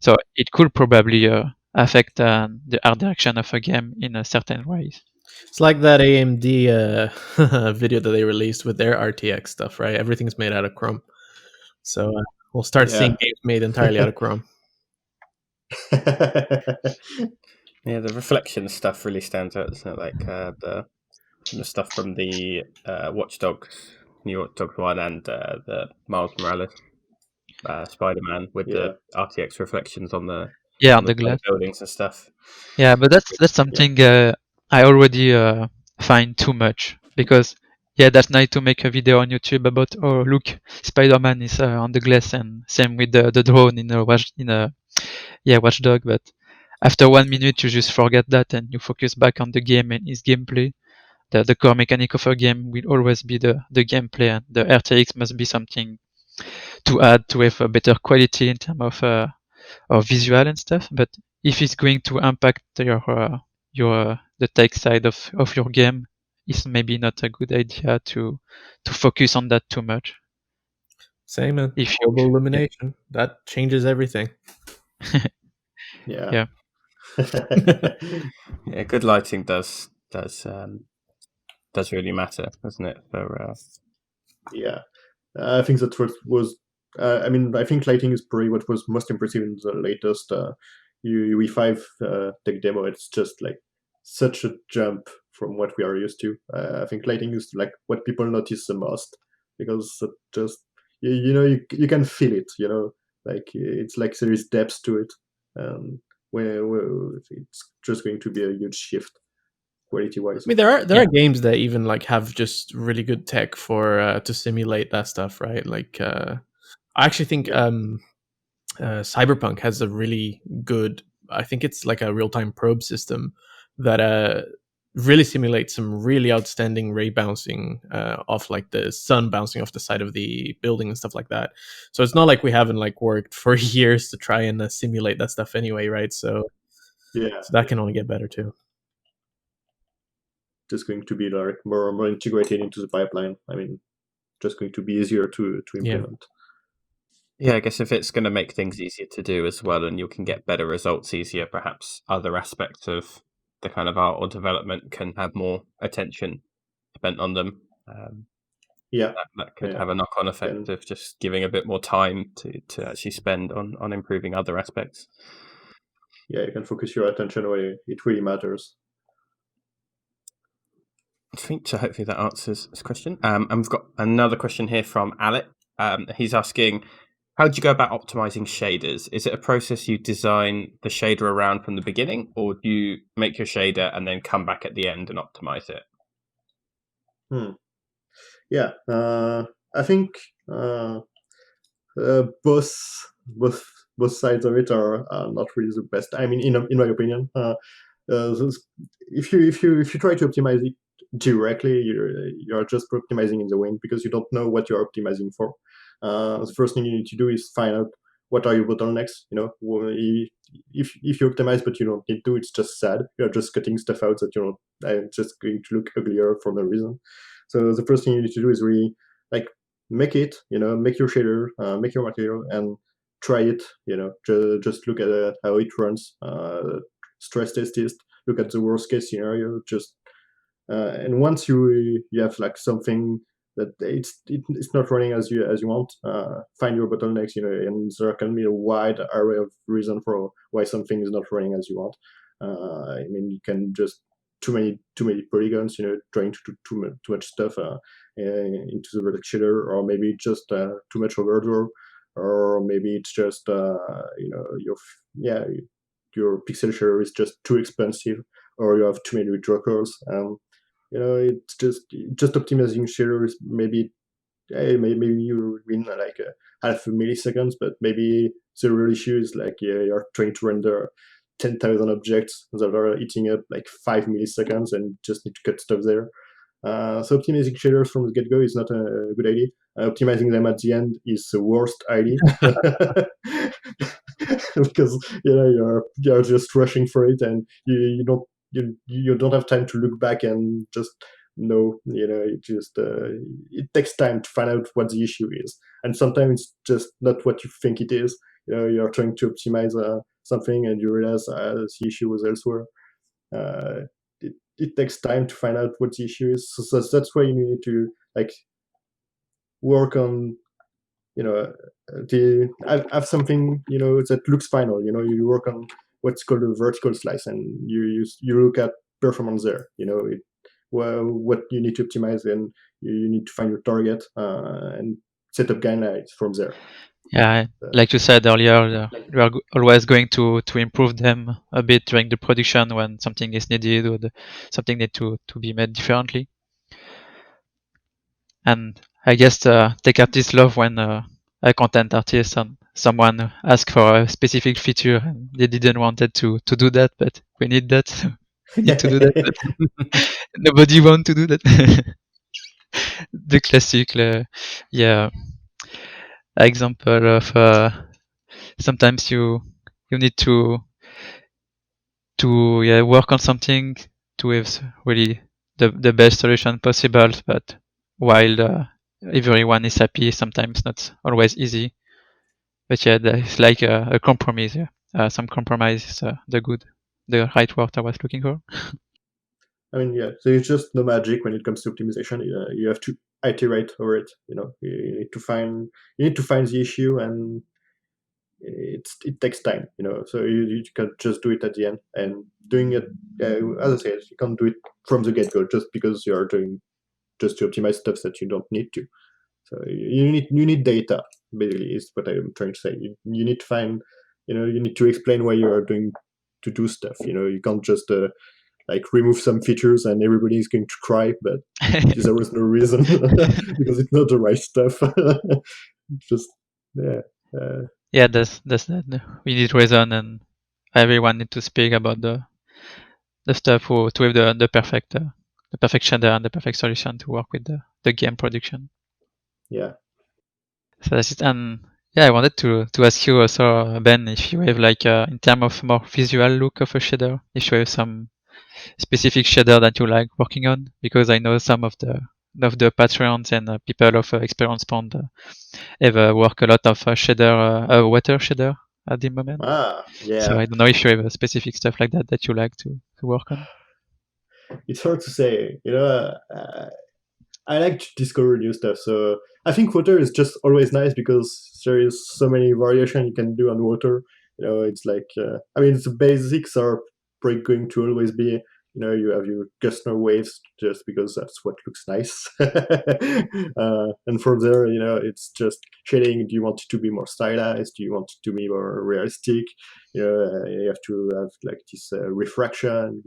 So it could probably affect the art direction of a game in a certain ways. It's like that AMD video that they released with their RTX stuff, right? Everything's made out of Chrome. So we'll start seeing games made entirely out of Chrome. Yeah, the reflection stuff really stands out, isn't it? Like the stuff from the Watch Dogs, New Watch Dogs 1 and the Miles Morales Spider-Man with the RTX reflections on the glass buildings and stuff. Yeah, but that's something I already find too much, because that's nice to make a video on YouTube about, oh look, Spider-Man is on the glass, and same with the drone in a Watchdog. But after 1 minute, you just forget that and you focus back on the game and its gameplay. The core mechanic of a game will always be the gameplay, and the RTX must be something to add to have a better quality in terms of visual and stuff. But if it's going to impact the tech side of your game, it's maybe not a good idea to focus on that too much. Same, man. If you, Global illumination. That changes everything. Yeah. Yeah, good lighting does really matter, doesn't it? Yeah, I think that was. I mean, I think lighting is probably what was most impressive in the latest UE5 tech demo. It's just like such a jump from what we are used to. I think lighting is like what people notice the most, because it just you can feel it. Like it's like there is depth to it, where it's just going to be a huge shift quality wise. I mean, there are games that even like have just really good tech for to simulate that stuff, right? Like, I actually think Cyberpunk has a really good. I think it's like a real time probe system that really simulates some really outstanding ray bouncing off like the sun bouncing off the side of the building and stuff like that. So it's not like we haven't like worked for years to try and simulate that stuff anyway, right? So that can only get better too. Just going to be like more integrated into the pipeline. I mean, just going to be easier to implement. Yeah, I guess if it's going to make things easier to do as well, and you can get better results easier, perhaps other aspects of the kind of art or development can have more attention spent on them. That could have a knock-on effect of just giving a bit more time to actually spend on improving other aspects. Yeah, you can focus your attention where it really matters. I think so. Hopefully that answers this question. And we've got another question here from Alec. He's asking, how do you go about optimizing shaders? Is it a process you design the shader around from the beginning, or do you make your shader and then come back at the end and optimize it? Yeah, I think both sides of it are not really the best. I mean, in my opinion, if you try to optimize it directly, you're just optimizing in the wind, because you don't know what you're optimizing for. The first thing you need to do is find out what are your bottlenecks. If you optimize but you don't need to, it's just sad. You're just cutting stuff out that just going to look uglier for no reason. So the first thing you need to do is really like make it, make your shader, make your material, and try it. Just look at how it runs, stress test it, look at the worst case scenario, just and once you have like something that it's not running as you want, find your bottlenecks, and there can be a wide array of reasons for why something is not running as you want. I mean, you can just too many polygons, trying to do too much stuff into the vertex shader, or maybe just too much overdraw, or maybe it's just your pixel shader is just too expensive, or you have too many withdrawals. It's just optimizing shaders. Maybe you win like half a milliseconds, but maybe the real issue is like you're trying to render 10,000 objects that are eating up like 5 milliseconds, and just need to cut stuff there. So optimizing shaders from the get-go is not a good idea. Optimizing them at the end is the worst idea, because you're just rushing for it, and you don't have time to look back and just know. It takes time to find out what the issue is, and sometimes it's just not what you think it is. You're trying to optimize something, and you realize the issue was elsewhere. It takes time to find out what the issue is. So that's why you need to like work on, have something that looks final. You work on what's called a vertical slice, and you look at performance there. What you need to optimize, and you need to find your target and set up guidelines from there. Yeah, like you said earlier, you are always going to improve them a bit during the production when something is needed, or something need to be made differently. And I guess tech artists love when a content artist and someone ask for a specific feature and they didn't wanted to do that, but we need that. So we need to do that, but nobody want to do that. The classic, example of sometimes you need to work on something to have really the best solution possible, but while everyone is happy. Sometimes not always easy, but yeah, it's like a compromise. Yeah, some compromise is the right word I was looking for. I mean, yeah. So it's just no magic when it comes to optimization. You have to iterate over it. You need to find the issue, and it takes time. So you can't just do it at the end. And doing it, as I said, you can't do it from the get go just because you are doing just to optimize stuff that you don't need to. So you need data. Basically, is what I'm trying to say. You need to find, you need to explain why you are doing to do stuff. You can't just like remove some features and everybody is going to cry, but there was no reason because it's not the right stuff. Just yeah. Yeah, that's that. We need reason, and everyone need to speak about the stuff to have the perfect shader and the perfect solution to work with the game production. Yeah. So that's it. And yeah, I wanted to ask you also, Ben, if you have like in terms of more visual look of a shader, if you have some specific shader that you like working on, because I know some of the patrons and people of Experience Pond have work a lot of shader, water shader at the moment. Yeah. So I don't know if you have a specific stuff like that you like to work on. It's hard to say. I like to discover new stuff. So I think water is just always nice because there is so many variation you can do on water. It's like the basics are probably going to always be. You have your Gustner waves just because that's what looks nice. And from there, it's just shading. Do you want it to be more stylized? Do you want it to be more realistic? You have to have like this reflection.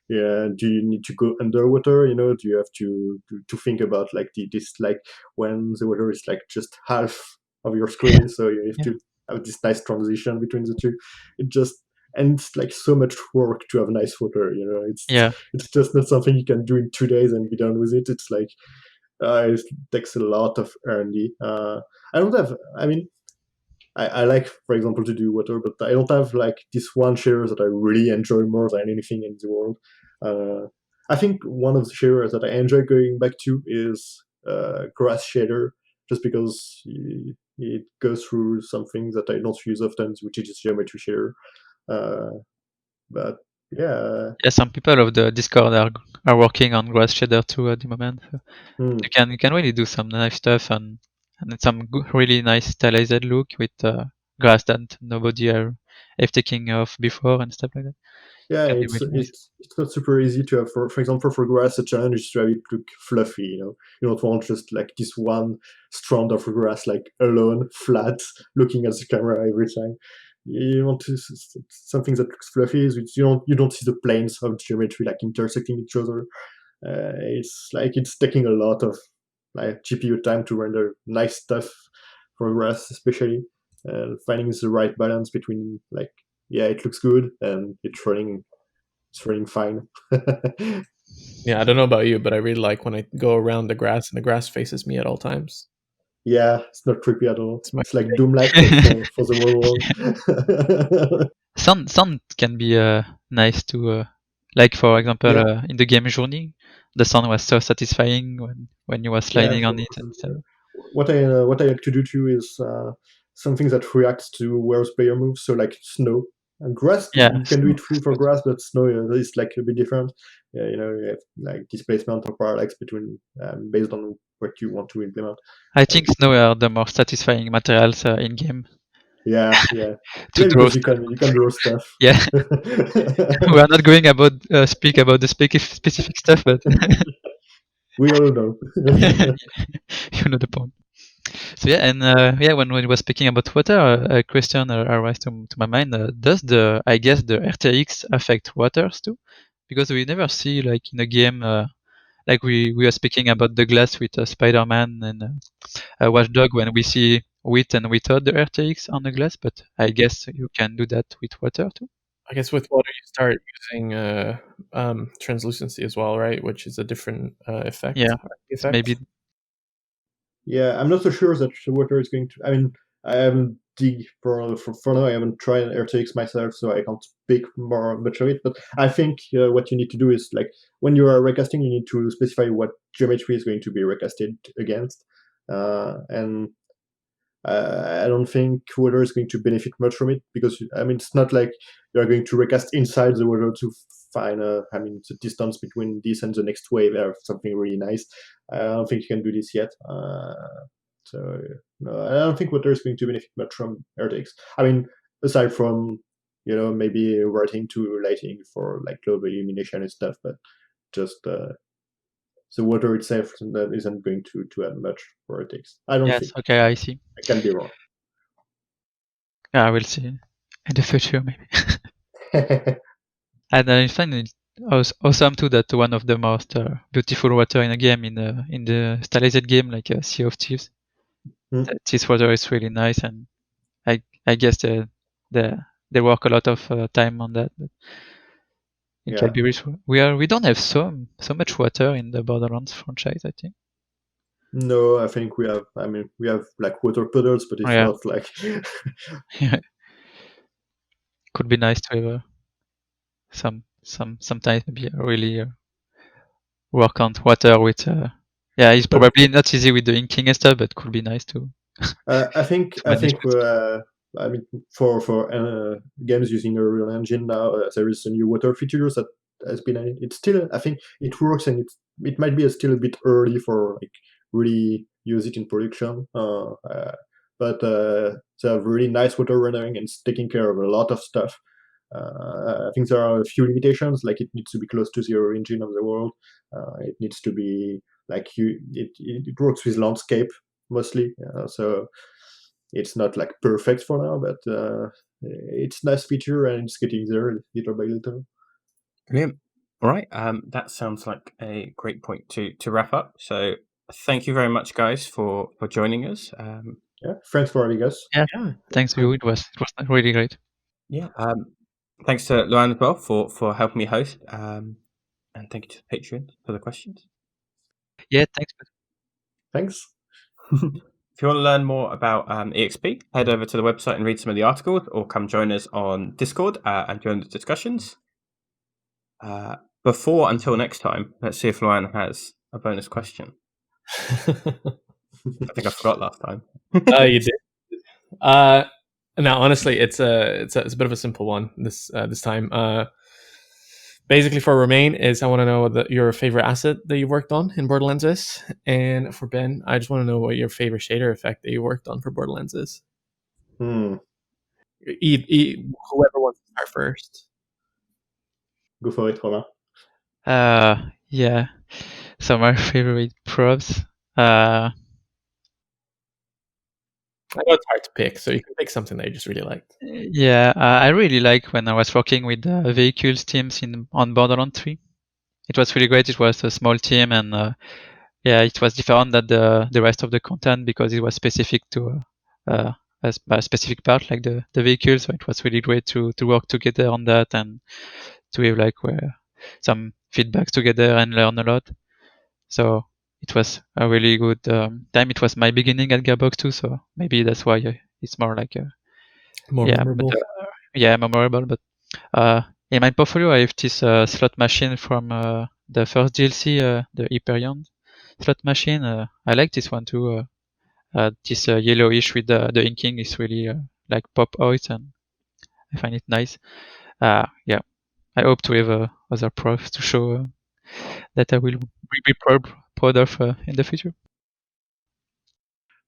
Yeah, do you need to go underwater? Do you have to think about like this like when the water is like just half of your screen, so you have to have this nice transition between the two. It just and it's like so much work to have nice water. It's just not something you can do in 2 days and be done with it. It's like it takes a lot of R&D. I don't have. I mean, I like, for example, to do water, but I don't have like this one shader that I really enjoy more than anything in the world. I think one of the shaders that I enjoy going back to is grass shader, just because it goes through something that I don't use often, which is geometry shader. But yeah. Yeah, some people of the Discord are working on grass shader too at the moment. So you can really do some nice stuff and some really nice stylized look with grass that nobody have taken off before and stuff like that. Yeah, Can be it's really nice. it's not super easy to have. For example, for grass, the challenge is to have it look fluffy. You don't want just like this one strand of grass like alone, flat, looking at the camera every time. You want to something that looks fluffy. Which you don't see the planes of geometry like intersecting each other. It's like it's taking a lot of like GPU time to render nice stuff for grass, especially finding the right balance between like it looks good and it's running fine. Yeah, I don't know about you, but I really like when I go around the grass and the grass faces me at all times. Yeah, it's not creepy at all. It's It's like Doom-like, but for the real world. Sound can be nice to like for example in the game Journey, the sound was so satisfying when you were sliding on it and stuff. What I like to do too is something that reacts to where the player moves. So like snow and grass, you can do it for grass, but snow is like a bit different. You have like displacement or parallax between based on what you want to implement. I think snow are the more satisfying materials in game. Yeah. Draw Because you can draw stuff. Yeah. We are not going about speak about the specific stuff, but we all know. You know the point. So yeah, and when we were speaking about water, a question arose to my mind. Does I guess the RTX affect waters too? Because we never see like in a game like we are speaking about the glass with Spider-Man and Watchdog when we see with and without the RTX on the glass, but I guess you can do that with water too. I guess with water you start using translucency as well, right? Which is a different effect. Yeah, maybe. Yeah, I'm not so sure that the water is going to. I mean, I haven't dig for now. I haven't tried RTX myself, so I can't speak much of it. But I think what you need to do is like when you are recasting, you need to specify what geometry is going to be recasted against, and I don't think water is going to benefit much from it because I mean it's not like you're going to recast inside the water to find the distance between this and the next wave or something really nice. I don't think you can do this yet. So no, I don't think water is going to benefit much from RTX. I mean, aside from maybe writing to lighting for like global illumination and stuff, but just the water itself isn't going to add much for RTX. I don't Yes, think. okay, I see. I can be wrong. Yeah, I will see in the future maybe. And I find it awesome too that one of the most beautiful water in a game in the stylized game like Sea of Thieves. That this water is really nice, and I guess they work a lot of time on that. But it can be rich. We don't have so much water in the Borderlands franchise, I think. No, I think we have. I mean, we have like water puddles, but it's not like. Could be nice to have sometimes maybe really work on water with. It's probably not easy with the inking and stuff, but could be nice too. I think I mean for games using a real engine now, there is a new water feature that has been. It's still, I think it works, and it might be still a bit early for like really use it in production. But they have really nice water rendering and it's taking care of a lot of stuff. I think there are a few limitations, like it needs to be close to the origin of the world. It needs to be like it works with landscape mostly, so it's not like perfect for now, but it's a nice feature and it's getting there little by little. Brilliant. All right, that sounds like a great point to wrap up. So thank you very much, guys, for joining us. Thanks for having us. Thanks to you. It was really great. Thanks to Luan as well for helping me host, and thank you to the Patreon for the questions. Thanks. If you want to learn more about EXP, head over to the website and read some of the articles, or come join us on Discord and join the discussions. Until next time, let's see if Luan has a bonus question. I think I forgot last time. You did. No, honestly, it's a bit of a simple one this time. Basically, for Romain, I want to know your favorite asset that you worked on in Borderlands is, and for Ben, I just want to know what your favorite shader effect that you worked on for Borderlands is. Whoever wants to start first. Go for it, Romain. So my favorite props. I know it's hard to pick, so you can pick something that you just really liked. I really like when I was working with the vehicles teams on Borderlands 3. It was really great. It was a small team, and it was different than the rest of the content because it was specific to a specific part, like the vehicles. So it was really great to work together on that and to have like some feedback together and learn a lot. So it was a really good time. It was my beginning at Gearbox too, so maybe that's why it's more like memorable. Memorable. But in my portfolio, I have this slot machine from the first DLC, the Hyperion slot machine. I like this one too. This yellowish with the inking is really like pop out, and I find it nice. I hope to have other props to show that I will be proud of in the future.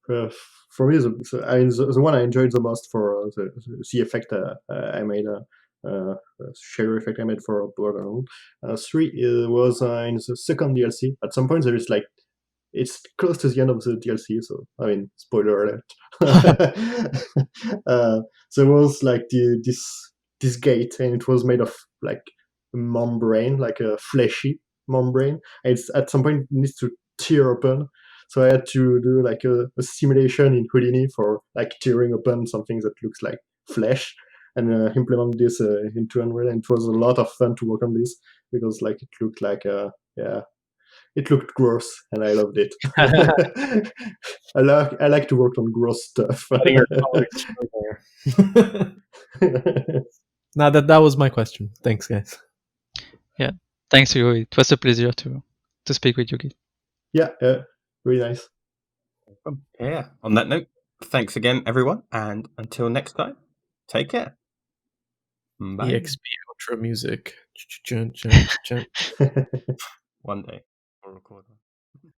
For me, the one I enjoyed the most for the effect I made, shader effect I made for Borderlands 3 was in the second DLC. At some point, there is like it's close to the end of the DLC, so I mean, spoiler alert. There was like this gate, and it was made of like a membrane, like a fleshy membrane. And it's at some point it needs to tear open. So I had to do like a simulation in Huguenin for like tearing open something that looks like flesh, and implement this into Unreal. And it was a lot of fun to work on this because like it looked like it looked gross, and I loved it. I like to work on gross stuff. Now that was my question. Thanks, guys. Yeah, thanks to you. It was a pleasure to speak with you. Yeah, really nice. Yeah. On that note, thanks again, everyone, and until next time, take care. Bye. EXP outro music. One day we'll record one.